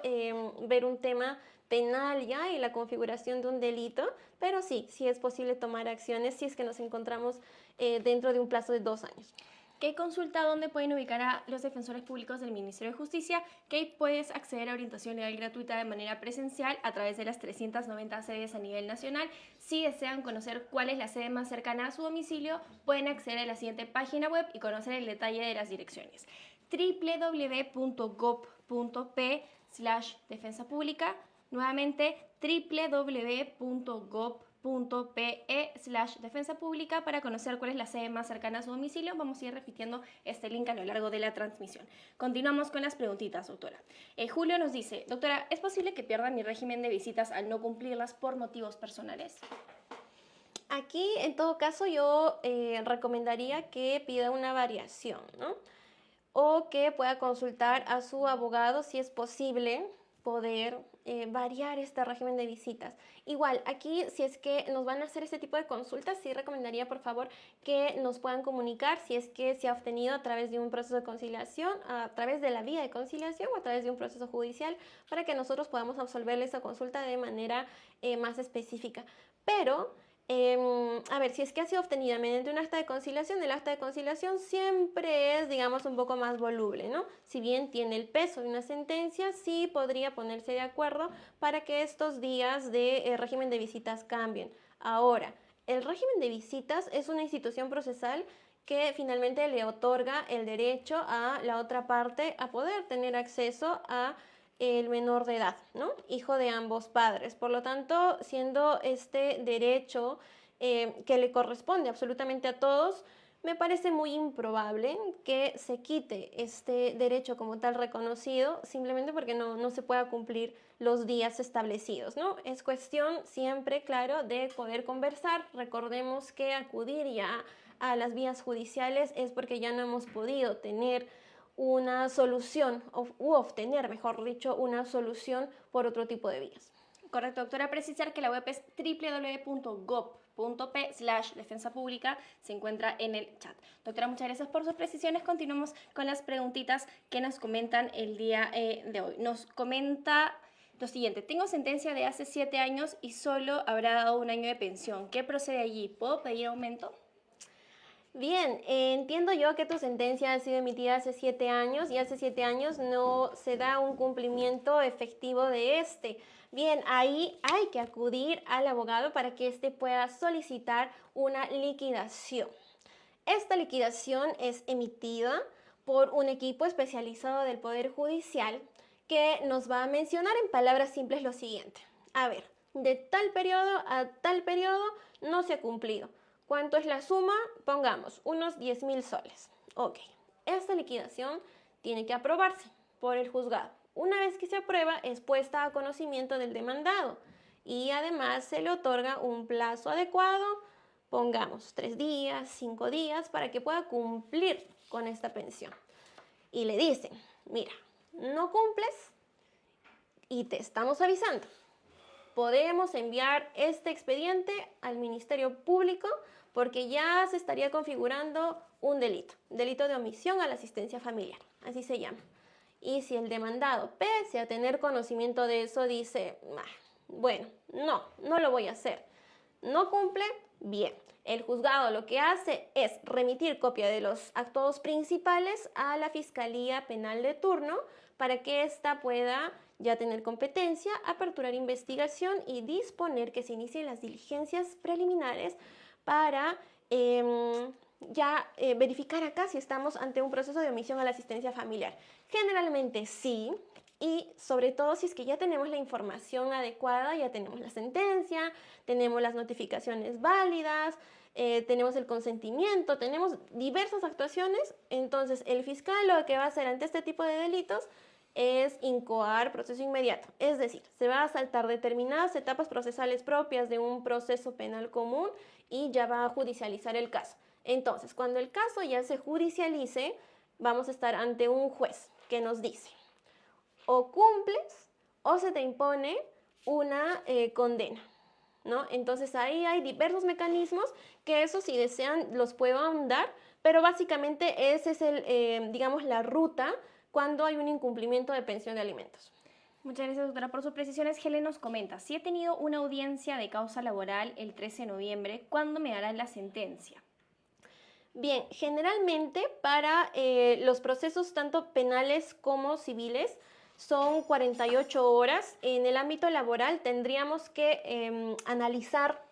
S2: ver un tema penal ya y la configuración de un delito, pero sí es posible tomar acciones si es que nos encontramos dentro de un plazo de 2 años.
S1: ¿Qué consulta dónde pueden ubicar a los defensores públicos del Ministerio de Justicia? Que puedes acceder a orientación legal gratuita de manera presencial a través de las 390 sedes a nivel nacional. Si desean conocer cuál es la sede más cercana a su domicilio, pueden acceder a la siguiente página web y conocer el detalle de las direcciones: www.gov.p/defensa pública. Nuevamente, www.gov.pe/defensa pública para conocer cuál es la sede más cercana a su domicilio. Vamos a ir repitiendo este link a lo largo de la transmisión. Continuamos con las preguntitas, doctora. Julio nos dice: doctora, ¿es posible que pierda mi régimen de visitas al no cumplirlas por motivos personales?
S2: Aquí, en todo caso, yo recomendaría que pida una variación, ¿no? O que pueda consultar a su abogado si es posible poder variar este régimen de visitas. Igual, aquí si es que nos van a hacer este tipo de consultas, sí recomendaría por favor que nos puedan comunicar si es que se ha obtenido a través de un proceso de conciliación, a través de la vía de conciliación o a través de un proceso judicial para que nosotros podamos absolverle esa consulta de manera más específica. Pero a ver, si es que ha sido obtenida mediante un acta de conciliación, el acta de conciliación siempre es, digamos, un poco más voluble, ¿no? Si bien tiene el peso de una sentencia, sí podría ponerse de acuerdo para que estos días de régimen de visitas cambien. Ahora, el régimen de visitas es una institución procesal que finalmente le otorga el derecho a la otra parte a poder tener acceso a el menor de edad, ¿no? Hijo de ambos padres. Por lo tanto, siendo este derecho que le corresponde absolutamente a todos, me parece muy improbable que se quite este derecho como tal reconocido simplemente porque no se pueda cumplir los días establecidos, ¿no? Es cuestión siempre, claro, de poder conversar. Recordemos que acudir ya a las vías judiciales es porque ya no hemos podido tener una solución u obtener, mejor dicho, una solución por otro tipo de vías.
S1: Correcto, doctora. Precisar que la web es www.gov.p/defensa pública, se encuentra en el chat. Doctora, muchas gracias por sus precisiones. Continuamos con las preguntitas que nos comentan el día de hoy. Nos comenta lo siguiente: tengo sentencia de hace 7 años y solo habrá dado 1 año de pensión. ¿Qué procede allí? ¿Puedo pedir aumento?
S2: Bien, entiendo yo que tu sentencia ha sido emitida hace 7 años y hace 7 años no se da un cumplimiento efectivo de este. Bien, ahí hay que acudir al abogado para que éste pueda solicitar una liquidación. Esta liquidación es emitida por un equipo especializado del Poder Judicial que nos va a mencionar en palabras simples lo siguiente. A ver, de tal periodo a tal periodo no se ha cumplido. ¿Cuánto es la suma? Pongamos, unos 10.000 soles. Ok, esta liquidación tiene que aprobarse por el juzgado. Una vez que se aprueba, es puesta a conocimiento del demandado y además se le otorga un plazo adecuado, pongamos 3 días, 5 días, para que pueda cumplir con esta pensión. Y le dicen, mira, no cumples y te estamos avisando. Podemos enviar este expediente al Ministerio Público porque ya se estaría configurando un delito de omisión a la asistencia familiar, así se llama. Y si el demandado, pese a tener conocimiento de eso, dice, bueno, no lo voy a hacer, no cumple, bien. El juzgado lo que hace es remitir copia de los actos principales a la Fiscalía Penal de turno para que ésta pueda ya tener competencia, aperturar investigación y disponer que se inicien las diligencias preliminares para verificar acá si estamos ante un proceso de omisión a la asistencia familiar. Generalmente sí, Y sobre todo si es que ya tenemos la información adecuada, ya tenemos la sentencia, tenemos las notificaciones válidas, tenemos el consentimiento, tenemos diversas actuaciones, entonces el fiscal lo que va a hacer ante este tipo de delitos es incoar proceso inmediato, es decir, se va a saltar determinadas etapas procesales propias de un proceso penal común y ya va a judicializar el caso. Entonces, cuando el caso ya se judicialice, vamos a estar ante un juez que nos dice: o cumples o se te impone una condena, ¿no? Entonces ahí hay diversos mecanismos que eso, si desean, los puedo ahondar, pero básicamente ese es digamos, la ruta cuando hay un incumplimiento de pensión de alimentos.
S1: Muchas gracias, doctora, por sus precisiones. Helen nos comenta: si he tenido una audiencia de causa laboral el 13 de noviembre, ¿cuándo me darán la sentencia?
S2: Bien, generalmente para los procesos tanto penales como civiles son 48 horas. En el ámbito laboral tendríamos que analizar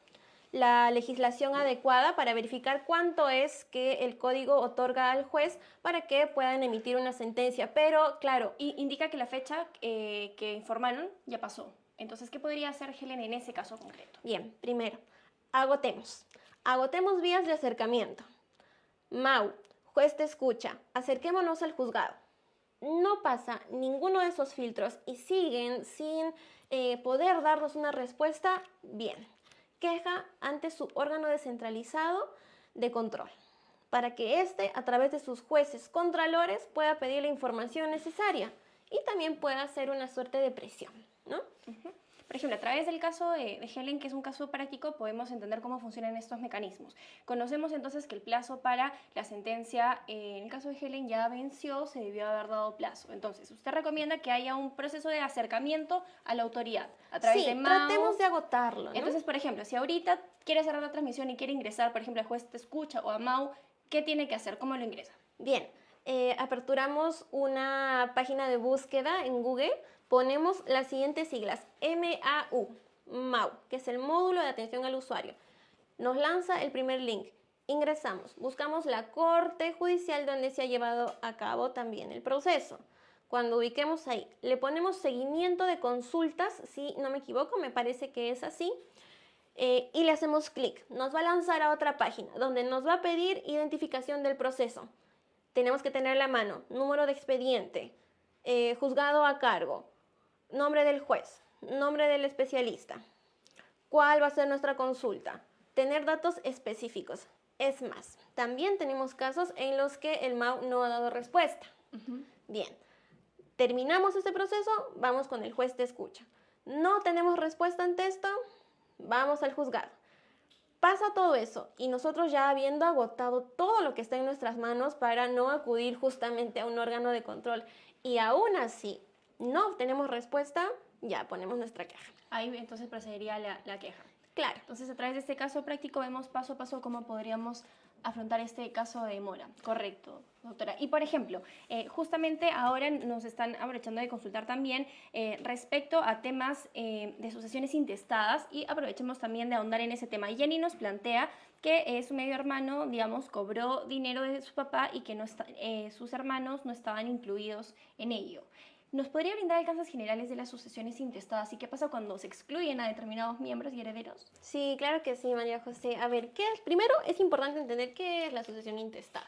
S2: la legislación adecuada para verificar cuánto es que el código otorga al juez para que puedan emitir una sentencia. Pero, claro,
S1: Indica que la fecha que informaron ya pasó. Entonces, ¿qué podría hacer Helen en ese caso concreto?
S2: bien, primero, agotemos vías de acercamiento. Mau, juez te escucha, acerquémonos al juzgado. No pasa ninguno de esos filtros y siguen sin poder darnos una respuesta. Bien, queja ante su órgano descentralizado de control, para que éste, a través de sus jueces contralores, pueda pedir la información necesaria y también pueda hacer una suerte de presión, ¿no?
S1: Por ejemplo, a través del caso de Helen, que es un caso práctico, podemos entender cómo funcionan estos mecanismos. Conocemos entonces que el plazo para la sentencia, en el caso de Helen, ya venció, se debió haber dado plazo. Entonces, usted recomienda que haya un proceso de acercamiento a la autoridad a través de MAU.
S2: Tratemos de agotarlo, ¿no?
S1: Entonces, por ejemplo, si ahorita quiere cerrar la transmisión y quiere ingresar, por ejemplo, al juez te escucha o a MAU, ¿qué tiene que hacer? ¿Cómo lo ingresa?
S2: Bien, aperturamos una página de búsqueda en Google, ponemos las siguientes siglas: MAU, que es el módulo de atención al usuario. Nos lanza el primer link, ingresamos, buscamos la corte judicial donde se ha llevado a cabo también el proceso. Cuando ubiquemos ahí, le ponemos seguimiento de consultas, si no me equivoco, me parece que es así. Y le hacemos clic. Nos va a lanzar a otra página donde nos va a pedir identificación del proceso. Tenemos que tener a la mano número de expediente, juzgado a cargo, nombre del juez, nombre del especialista, cuál va a ser nuestra consulta, tener datos específicos. Es más, también tenemos casos en los que el MAU no ha dado respuesta. Bien, terminamos este proceso, vamos con el juez de escucha. No tenemos respuesta ante esto, vamos al juzgado. Pasa todo eso y nosotros, ya habiendo agotado todo lo que está en nuestras manos para no acudir justamente a un órgano de control, y aún así no obtenemos respuesta, ya ponemos nuestra queja.
S1: Ahí entonces procedería la queja.
S2: Claro.
S1: Entonces, a través de este caso práctico vemos paso a paso cómo podríamos afrontar este caso de demora. Correcto, doctora. Y, por ejemplo, justamente ahora nos están aprovechando de consultar también respecto a temas de sucesiones intestadas, y aprovechemos también de ahondar en ese tema. Jenny nos plantea que su medio hermano, digamos, cobró dinero de su papá y que sus hermanos no estaban incluidos en ello. ¿Nos podría brindar alcances generales de las sucesiones intestadas y qué pasa cuando se excluyen a determinados miembros y herederos?
S2: Sí, claro que sí, María José. A ver, primero es importante entender qué es la sucesión intestada.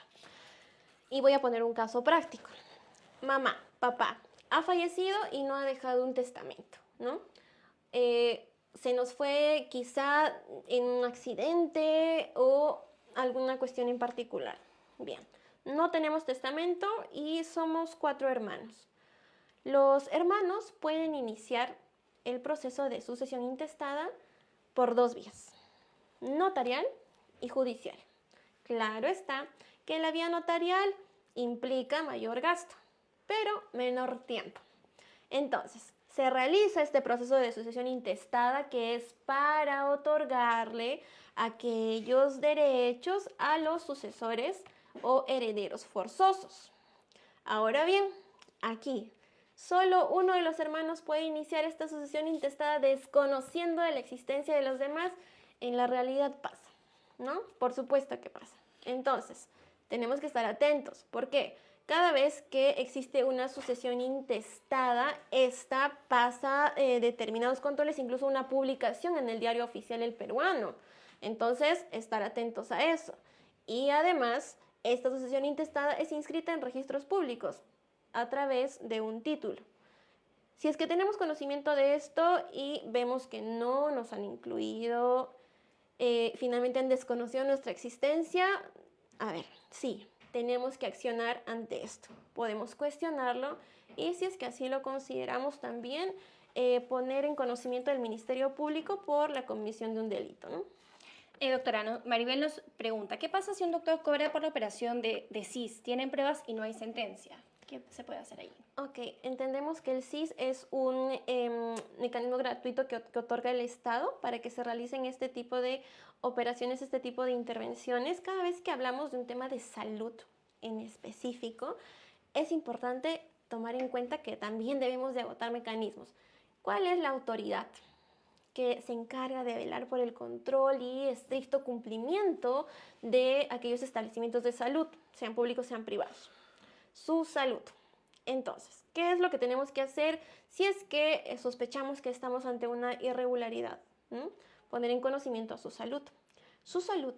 S2: Y voy a poner un caso práctico. Mamá, papá, ha fallecido y no ha dejado un testamento, ¿no? Se nos fue quizá en un accidente o alguna cuestión en particular. Bien, no tenemos testamento y somos 4 hermanos. Los hermanos pueden iniciar el proceso de sucesión intestada por 2 vías: notarial y judicial. Claro está que la vía notarial implica mayor gasto, pero menor tiempo. Entonces, se realiza este proceso de sucesión intestada, que es para otorgarle aquellos derechos a los sucesores o herederos forzosos. Ahora bien, aquí solo uno de los hermanos puede iniciar esta sucesión intestada desconociendo de la existencia de los demás. En la realidad pasa, ¿no? Por supuesto que pasa. Entonces, tenemos que estar atentos. ¿Por qué? Cada vez que existe una sucesión intestada, esta pasa determinados controles, incluso una publicación en el diario oficial El Peruano. Entonces, estar atentos a eso. Y además, esta sucesión intestada es inscrita en registros públicos a través de un título. Si es que tenemos conocimiento de esto y vemos que no nos han incluido, finalmente han desconocido nuestra existencia, a ver, sí, tenemos que accionar ante esto. Podemos cuestionarlo y si es que así lo consideramos también, poner en conocimiento del Ministerio Público por la comisión de un delito, ¿no?
S1: Doctora, Maribel nos pregunta, ¿qué pasa si un doctor cobra por la operación de CIS? Tienen pruebas y no hay sentencia. ¿Qué se puede hacer ahí?
S2: Ok, entendemos que el CIS es un mecanismo gratuito que otorga el Estado para que se realicen este tipo de operaciones, este tipo de intervenciones. Cada vez que hablamos de un tema de salud en específico, es importante tomar en cuenta que también debemos de agotar mecanismos. ¿Cuál es la autoridad que se encarga de velar por el control y estricto cumplimiento de aquellos establecimientos de salud, sean públicos, sean privados? Su salud. Entonces, ¿qué es lo que tenemos que hacer si es que sospechamos que estamos ante una irregularidad? Poner en conocimiento a su salud. Su salud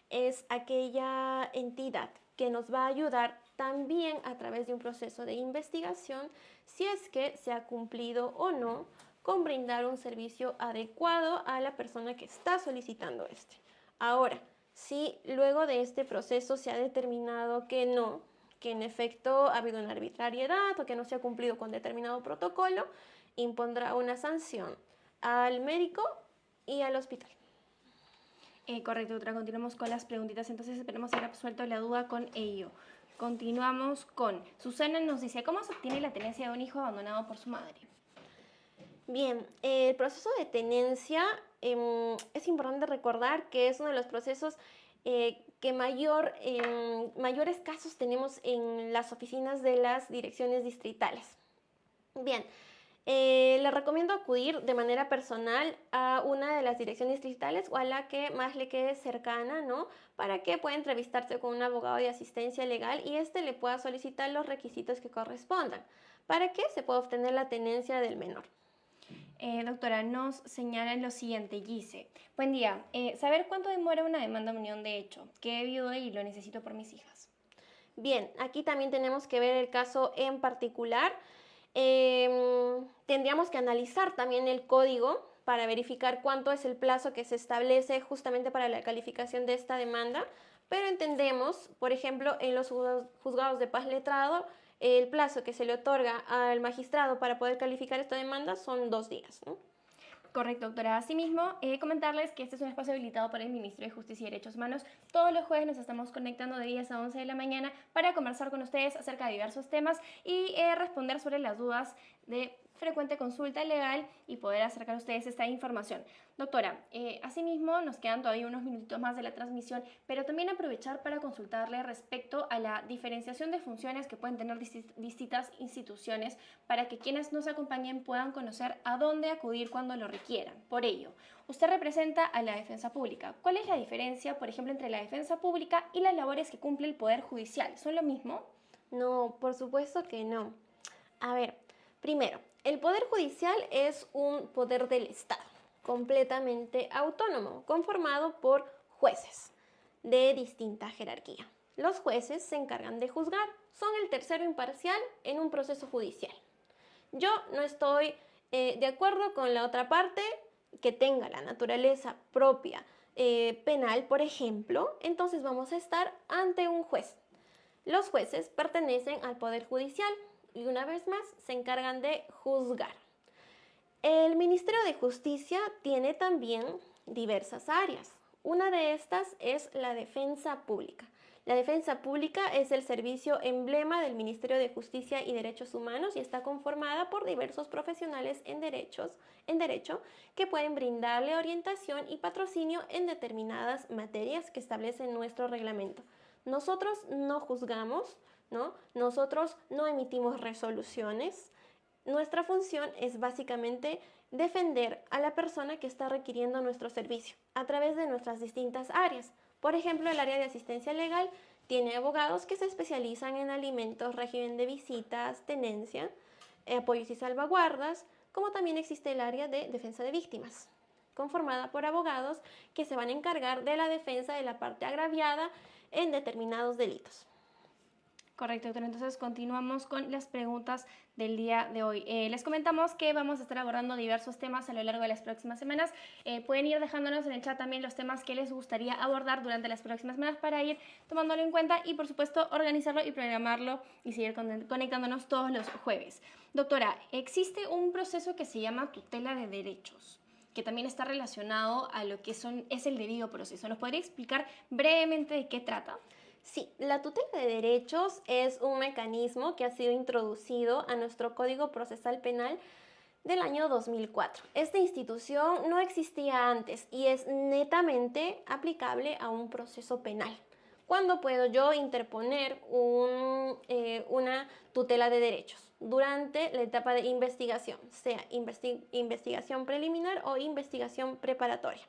S2: es aquella entidad que nos va a ayudar también a través de un proceso de investigación si es que se ha cumplido o no con brindar un servicio adecuado a la persona que está solicitando este. Ahora, si luego de este proceso se ha determinado que no, que en efecto ha habido una arbitrariedad o que no se ha cumplido con determinado protocolo, impondrá una sanción al médico y al hospital.
S1: Correcto, doctora. Continuamos con las preguntitas, entonces esperemos haber absuelto la duda con ello. Continuamos con Susana nos dice, ¿cómo se obtiene la tenencia de un hijo abandonado por su madre?
S2: Bien, el proceso de tenencia es importante recordar que es uno de los procesos que mayores casos tenemos en las oficinas de las direcciones distritales. Bien, le recomiendo acudir de manera personal a una de las direcciones distritales o a la que más le quede cercana, ¿no? Para que pueda entrevistarse con un abogado de asistencia legal y este le pueda solicitar los requisitos que correspondan para que se pueda obtener la tenencia del menor.
S1: Doctora, nos señala lo siguiente, dice, buen día, saber cuánto demora una demanda de unión de hecho, que he viudo y lo necesito por mis hijas.
S2: Bien, aquí también tenemos que ver el caso en particular. Tendríamos que analizar también el código para verificar cuánto es el plazo que se establece justamente para la calificación de esta demanda, pero entendemos, por ejemplo, en los juzgados de paz letrado, el plazo que se le otorga al magistrado para poder calificar esta demanda son 2 días, ¿no?
S1: Correcto, doctora. Asimismo, comentarles que este es un espacio habilitado por el Ministerio de Justicia y Derechos Humanos. Todos los jueves nos estamos conectando de 10 a 11 de la mañana para conversar con ustedes acerca de diversos temas y responder sobre las dudas de frecuente consulta legal y poder acercar a ustedes esta información. Doctora, asimismo nos quedan todavía unos minutitos más de la transmisión, pero también aprovechar para consultarle respecto a la diferenciación de funciones que pueden tener distintas instituciones para que quienes nos acompañen puedan conocer a dónde acudir cuando lo requieran. Por ello, usted representa a la defensa pública. ¿Cuál es la diferencia, por ejemplo, entre la defensa pública y las labores que cumple el Poder Judicial? ¿Son lo mismo?
S2: No, por supuesto que no. A ver, primero, el Poder Judicial es un poder del Estado, completamente autónomo, conformado por jueces de distinta jerarquía. Los jueces se encargan de juzgar, son el tercero imparcial en un proceso judicial. Yo no estoy de acuerdo con la otra parte que tenga la naturaleza propia penal, por ejemplo, entonces vamos a estar ante un juez. Los jueces pertenecen al Poder Judicial y una vez más se encargan de juzgar. El Ministerio de Justicia tiene también diversas áreas. Una de estas es la defensa pública. La defensa pública es el servicio emblema del Ministerio de Justicia y Derechos Humanos y está conformada por diversos profesionales en derecho que pueden brindarle orientación y patrocinio en determinadas materias que establece nuestro reglamento. Nosotros no juzgamos, ¿no? Nosotros no emitimos resoluciones. Nuestra función es básicamente defender a la persona que está requiriendo nuestro servicio a través de nuestras distintas áreas. Por ejemplo, el área de asistencia legal Tiene abogados que se especializan en alimentos, régimen de visitas, tenencia, apoyos y salvaguardas, como también existe el área de defensa de víctimas, conformada por abogados que se van a encargar de la defensa de la parte agraviada en determinados delitos.
S1: Correcto, doctora. Entonces continuamos con las preguntas del día de hoy. Les comentamos que vamos a estar abordando diversos temas a lo largo de las próximas semanas. Pueden ir dejándonos en el chat también los temas que les gustaría abordar durante las próximas semanas para ir tomándolo en cuenta y, por supuesto, organizarlo y programarlo y seguir conectándonos todos los jueves. Doctora, existe un proceso que se llama tutela de derechos, que también está relacionado a lo que es el debido proceso. ¿Nos podría explicar brevemente de qué trata?
S2: Sí, la tutela de derechos es un mecanismo que ha sido introducido a nuestro Código Procesal Penal del año 2004. Esta institución no existía antes y es netamente aplicable a un proceso penal. ¿Cuándo puedo yo interponer una tutela de derechos? Durante la etapa de investigación, sea investigación preliminar o investigación preparatoria.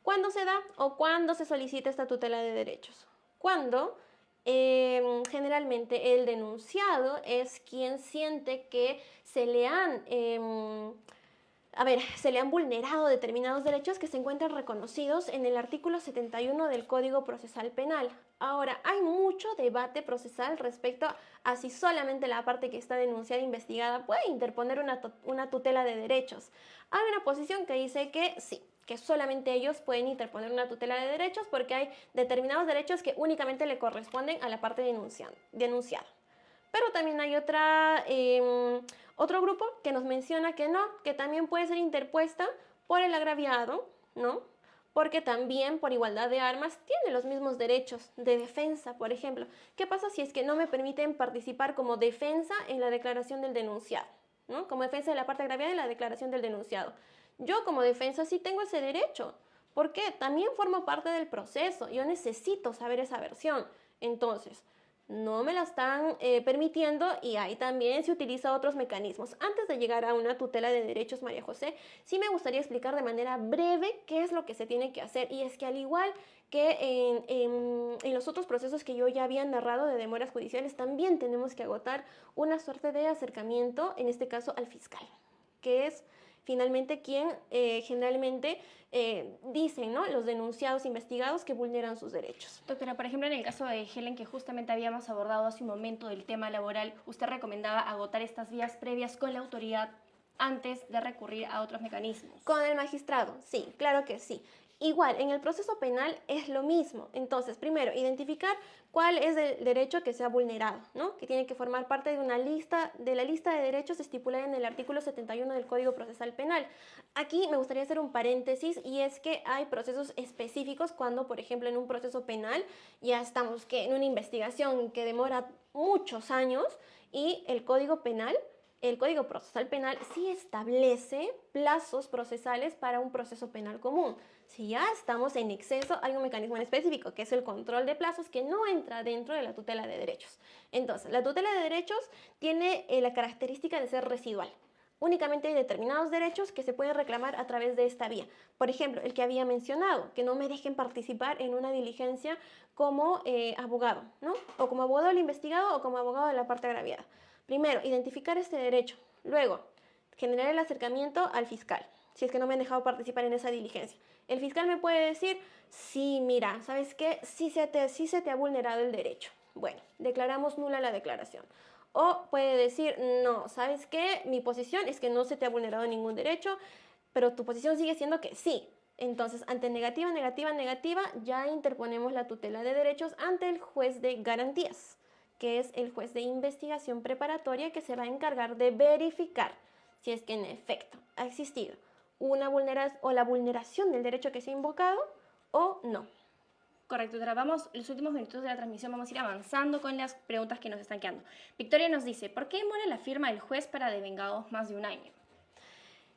S2: ¿Cuándo se da o cuándo se solicita esta tutela de derechos? Cuando generalmente el denunciado es quien siente que se le han vulnerado determinados derechos que se encuentran reconocidos en el artículo 71 del Código Procesal Penal. Ahora, hay mucho debate procesal respecto a si solamente la parte que está denunciada e investigada puede interponer una tutela de derechos. Hay una posición que dice que sí, que solamente ellos pueden interponer una tutela de derechos porque hay determinados derechos que únicamente le corresponden a la parte denunciada. Pero también hay otro grupo que nos menciona que no, que también puede ser interpuesta por el agraviado, ¿no? Porque también por igualdad de armas tiene los mismos derechos de defensa, por ejemplo. ¿Qué pasa si es que no me permiten participar como defensa en la declaración del denunciado, ¿no? Como defensa de la parte agraviada en la declaración del denunciado. Yo como defensa sí tengo ese derecho, porque también formo parte del proceso, yo necesito saber esa versión. Entonces, no me la están permitiendo y ahí también se utiliza otros mecanismos. Antes de llegar a una tutela de derechos, María José, sí me gustaría explicar de manera breve qué es lo que se tiene que hacer. Y es que al igual que en los otros procesos que yo ya había narrado de demoras judiciales, también tenemos que agotar una suerte de acercamiento, en este caso al fiscal, que es finalmente quien generalmente dicen, ¿no?, los denunciados investigados que vulneran sus derechos.
S1: Doctora, por ejemplo, en el caso de Helen, que justamente habíamos abordado hace un momento del tema laboral, usted recomendaba agotar estas vías previas con la autoridad antes de recurrir a otros mecanismos.
S2: Con el magistrado, sí, claro que sí. Igual, en el proceso penal es lo mismo. Entonces, primero, identificar cuál es el derecho que se ha vulnerado, ¿no? Que tiene que formar parte de la lista de derechos estipulada en el artículo 71 del Código Procesal Penal. Aquí me gustaría hacer un paréntesis y es que hay procesos específicos cuando, por ejemplo, en un proceso penal ya estamos en una investigación que demora muchos años y el Código Procesal Penal sí establece plazos procesales para un proceso penal común. Si ya estamos en exceso, hay un mecanismo en específico, que es el control de plazos, que no entra dentro de la tutela de derechos. Entonces, la tutela de derechos tiene la característica de ser residual. Únicamente hay determinados derechos que se pueden reclamar a través de esta vía. Por ejemplo, el que había mencionado, que no me dejen participar en una diligencia como abogado, ¿no? O como abogado del investigado o como abogado de la parte agraviada. Primero, identificar este derecho. Luego, generar el acercamiento al fiscal, si es que no me han dejado participar en esa diligencia. El fiscal me puede decir, sí, mira, ¿sabes qué? Sí se te ha vulnerado el derecho. Bueno, declaramos nula la declaración. O puede decir, no, ¿sabes qué? Mi posición es que no se te ha vulnerado ningún derecho, pero tu posición sigue siendo que sí. Entonces, ante negativa, ya interponemos la tutela de derechos ante el juez de garantías, que es el juez de investigación preparatoria que se va a encargar de verificar si es que en efecto ha existido una vulneración o la vulneración del derecho que se ha invocado o no.
S1: Correcto, doctora. Vamos, los últimos minutos de la transmisión vamos a ir avanzando con las preguntas que nos están quedando. Victoria nos dice, ¿por qué demora la firma del juez para devengados más de un año?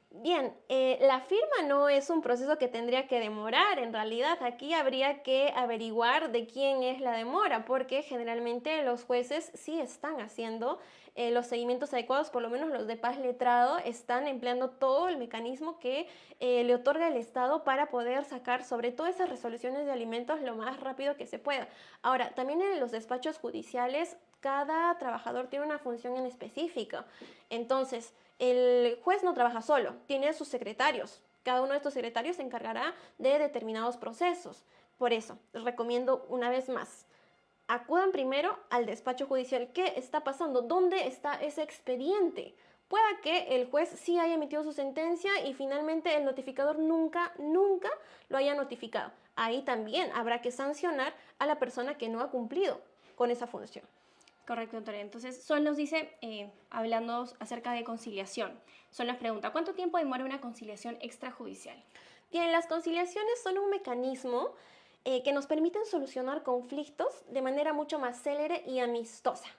S2: Bien, la firma no es un proceso que tendría que demorar. En realidad, aquí habría que averiguar de quién es la demora, porque generalmente los jueces sí están haciendo los seguimientos adecuados, por lo menos los de paz letrado están empleando todo el mecanismo que le otorga el Estado para poder sacar sobre todo esas resoluciones de alimentos lo más rápido que se pueda. Ahora, también en los despachos judiciales, cada trabajador tiene una función en específica. Entonces, el juez no trabaja solo, tiene sus secretarios. Cada uno de estos secretarios se encargará de determinados procesos. Por eso, les recomiendo una vez más, acudan primero al despacho judicial. ¿Qué está pasando? ¿Dónde está ese expediente? Pueda que el juez sí haya emitido su sentencia y finalmente el notificador nunca lo haya notificado. Ahí también habrá que sancionar a la persona que no ha cumplido con esa función.
S1: Correcto, doctora. Entonces, Sol nos dice, hablando acerca de conciliación, Sol nos pregunta, ¿cuánto tiempo demora una conciliación extrajudicial?
S2: Bien, las conciliaciones son un mecanismo que nos permiten solucionar conflictos de manera mucho más célere y amistosa.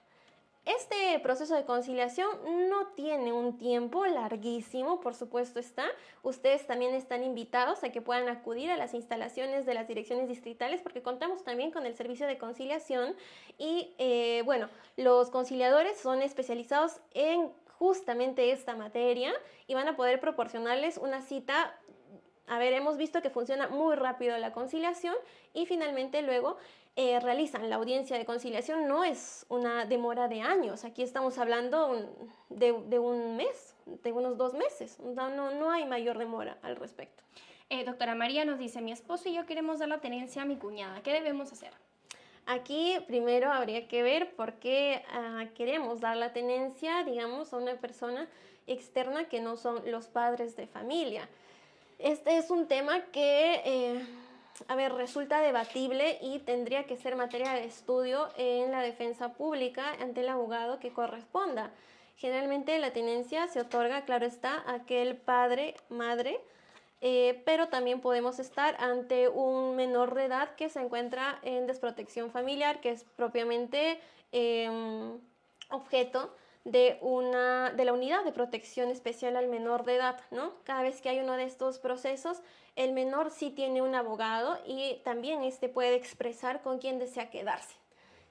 S2: Este proceso de conciliación no tiene un tiempo larguísimo, por supuesto está. Ustedes también están invitados a que puedan acudir a las instalaciones de las direcciones distritales porque contamos también con el servicio de conciliación y bueno, los conciliadores son especializados en justamente esta materia y van a poder proporcionarles una cita. A ver, hemos visto que funciona muy rápido la conciliación y finalmente luego realizan la audiencia de conciliación. No es una demora de años, aquí estamos hablando de un mes, de unos 2 meses, no hay mayor demora al respecto.
S1: Doctora María nos dice, mi esposo y yo queremos dar la tenencia a mi cuñada, ¿qué debemos hacer?
S2: Aquí primero habría que ver por qué queremos dar la tenencia, digamos, a una persona externa que no son los padres de familia. Este es un tema que, a ver, resulta debatible y tendría que ser materia de estudio en la defensa pública ante el abogado que corresponda. Generalmente la tenencia se otorga, claro está, a aquel padre, madre, pero también podemos estar ante un menor de edad que se encuentra en desprotección familiar, que es propiamente objeto de la unidad de protección especial al menor de edad, ¿no? Cada vez que hay uno de estos procesos, el menor sí tiene un abogado y también este puede expresar con quién desea quedarse.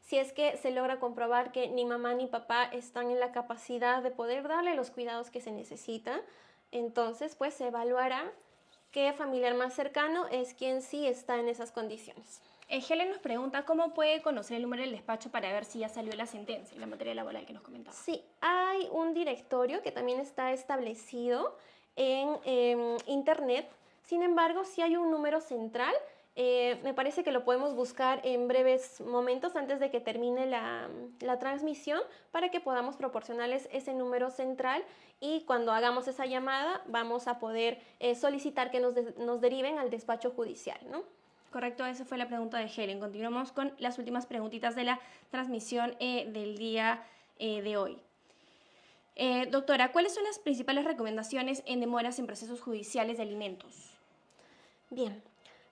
S2: Si es que se logra comprobar que ni mamá ni papá están en la capacidad de poder darle los cuidados que se necesita, entonces pues se evaluará qué familiar más cercano es quien sí está en esas condiciones.
S1: Helen nos pregunta cómo puede conocer el número del despacho para ver si ya salió la sentencia en la materia laboral que nos comentaba.
S2: Sí, hay un directorio que también está establecido en internet. Sin embargo, sí hay un número central. Me parece que lo podemos buscar en breves momentos antes de que termine la transmisión para que podamos proporcionarles ese número central y cuando hagamos esa llamada vamos a poder solicitar que nos deriven al despacho judicial, ¿no?
S1: Correcto, esa fue la pregunta de Helen. Continuamos con las últimas preguntitas de la transmisión del día de hoy. Doctora, ¿cuáles son las principales recomendaciones en demoras en procesos judiciales de alimentos?
S2: Bien,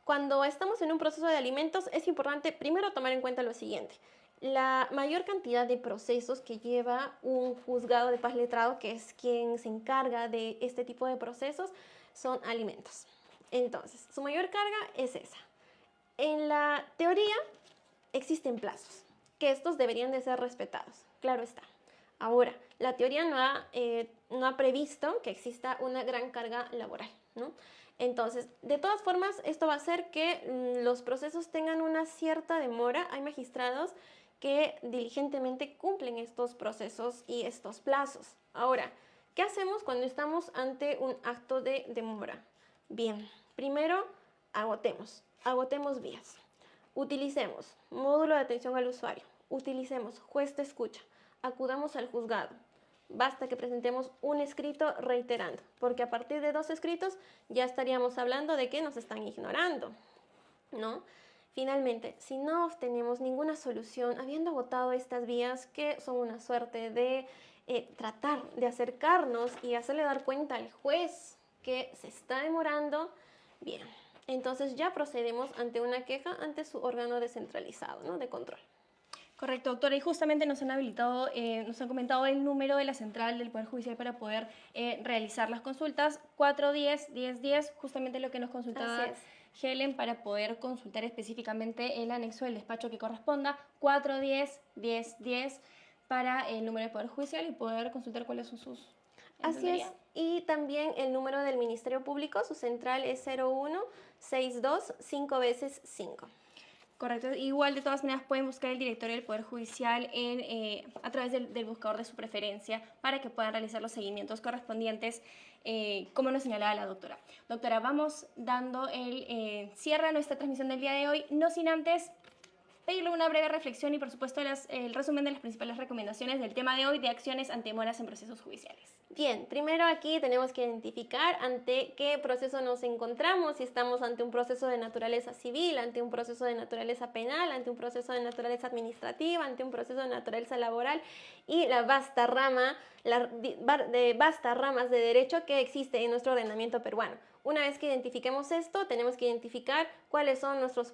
S2: cuando estamos en un proceso de alimentos es importante primero tomar en cuenta lo siguiente. La mayor cantidad de procesos que lleva un juzgado de paz letrado, que es quien se encarga de este tipo de procesos, son alimentos. Entonces, su mayor carga es esa. En la teoría existen plazos, que estos deberían de ser respetados, claro está. Ahora, la teoría no ha previsto que exista una gran carga laboral, ¿no? Entonces, de todas formas, esto va a hacer que los procesos tengan una cierta demora. Hay magistrados que diligentemente cumplen estos procesos y estos plazos. Ahora, ¿qué hacemos cuando estamos ante un acto de demora? Bien, primero agotemos vías. Utilicemos módulo de atención al usuario. Utilicemos juez de escucha. Acudamos al juzgado. Basta que presentemos un escrito reiterando, porque a partir de 2 escritos ya estaríamos hablando de que nos están ignorando, ¿no? Finalmente, si no obtenemos ninguna solución, habiendo agotado estas vías, que son una suerte de tratar de acercarnos y hacerle dar cuenta al juez que se está demorando, bien, entonces ya procedemos ante una queja ante su órgano descentralizado, ¿no?, de control.
S1: Correcto, doctora, y justamente nos han habilitado, nos han comentado el número de la central del Poder Judicial para poder realizar las consultas, 410-1010, justamente lo que nos consultaba
S2: Así es.
S1: Helen, para poder consultar específicamente el anexo del despacho que corresponda, 410-1010 para el número del Poder Judicial y poder consultar cuáles son sus...
S2: Así es. Y también el número del Ministerio Público, su central es 0162 5 veces 5.
S1: Correcto. Igual, de todas maneras, pueden buscar el directorio del Poder Judicial a través del buscador de su preferencia para que puedan realizar los seguimientos correspondientes, como nos señalaba la doctora. Doctora, vamos dando el cierre a nuestra transmisión del día de hoy, no sin antes pedirle una breve reflexión y, por supuesto, el resumen de las principales recomendaciones del tema de hoy de acciones ante demoras en procesos judiciales.
S2: Bien, primero aquí tenemos que identificar ante qué proceso nos encontramos, si estamos ante un proceso de naturaleza civil, ante un proceso de naturaleza penal, ante un proceso de naturaleza administrativa, ante un proceso de naturaleza laboral y la vasta rama, vastas ramas de derecho que existe en nuestro ordenamiento peruano. Una vez que identifiquemos esto, tenemos que identificar cuáles son nuestros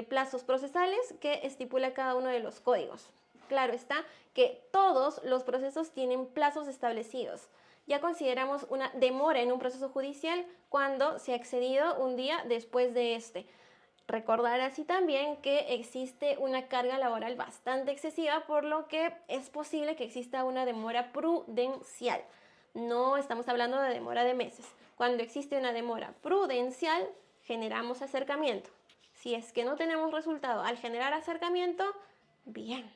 S2: plazos procesales que estipula cada uno de los códigos. Claro está que todos los procesos tienen plazos establecidos. Ya consideramos una demora en un proceso judicial cuando se ha excedido un día después de este. Recordar así también que existe una carga laboral bastante excesiva, por lo que es posible que exista una demora prudencial. No estamos hablando de demora de meses. Cuando existe una demora prudencial, generamos acercamiento. Si es que no tenemos resultado al generar acercamiento, bien,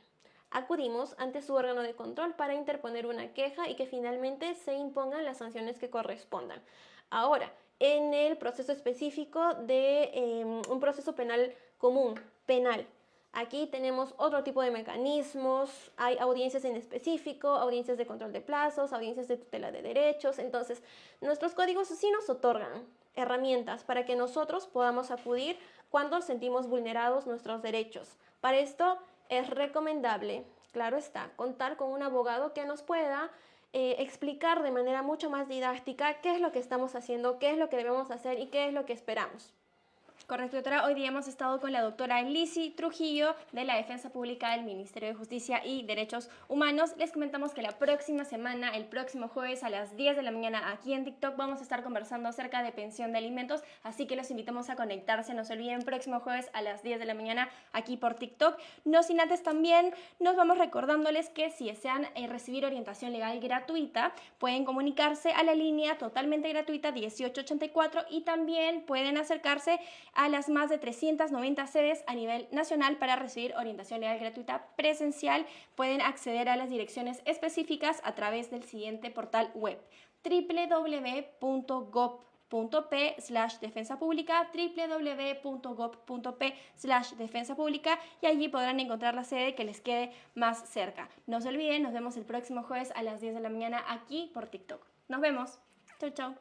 S2: acudimos ante su órgano de control para interponer una queja y que finalmente se impongan las sanciones que correspondan. Ahora, en el proceso específico de un proceso penal común, penal, aquí tenemos otro tipo de mecanismos, hay audiencias en específico, audiencias de control de plazos, audiencias de tutela de derechos. Entonces, nuestros códigos sí nos otorgan herramientas para que nosotros podamos acudir cuando sentimos vulnerados nuestros derechos. Para esto es recomendable, claro está, contar con un abogado que nos pueda explicar de manera mucho más didáctica qué es lo que estamos haciendo, qué es lo que debemos hacer y qué es lo que esperamos.
S1: Correcto, doctora. Hoy día hemos estado con la doctora Lizzy Trujillo de la Defensa Pública del Ministerio de Justicia y Derechos Humanos. Les comentamos que la próxima semana, el próximo jueves a las 10 de la mañana, aquí en TikTok vamos a estar conversando acerca de pensión de alimentos, así que los invitamos a conectarse. No se olviden, próximo jueves a las 10 de la mañana aquí por TikTok. No sin antes también nos vamos recordándoles que si desean recibir orientación legal gratuita, pueden comunicarse a la línea totalmente gratuita 1884 y también pueden acercarse a las más de 390 sedes a nivel nacional para recibir orientación legal gratuita presencial. Pueden acceder a las direcciones específicas a través del siguiente portal web: www.gov.p/defensa pública, www.gov.p/defensa pública, y allí podrán encontrar la sede que les quede más cerca. No se olviden, nos vemos el próximo jueves a las 10 de la mañana aquí por TikTok. Nos vemos. Chau, chau.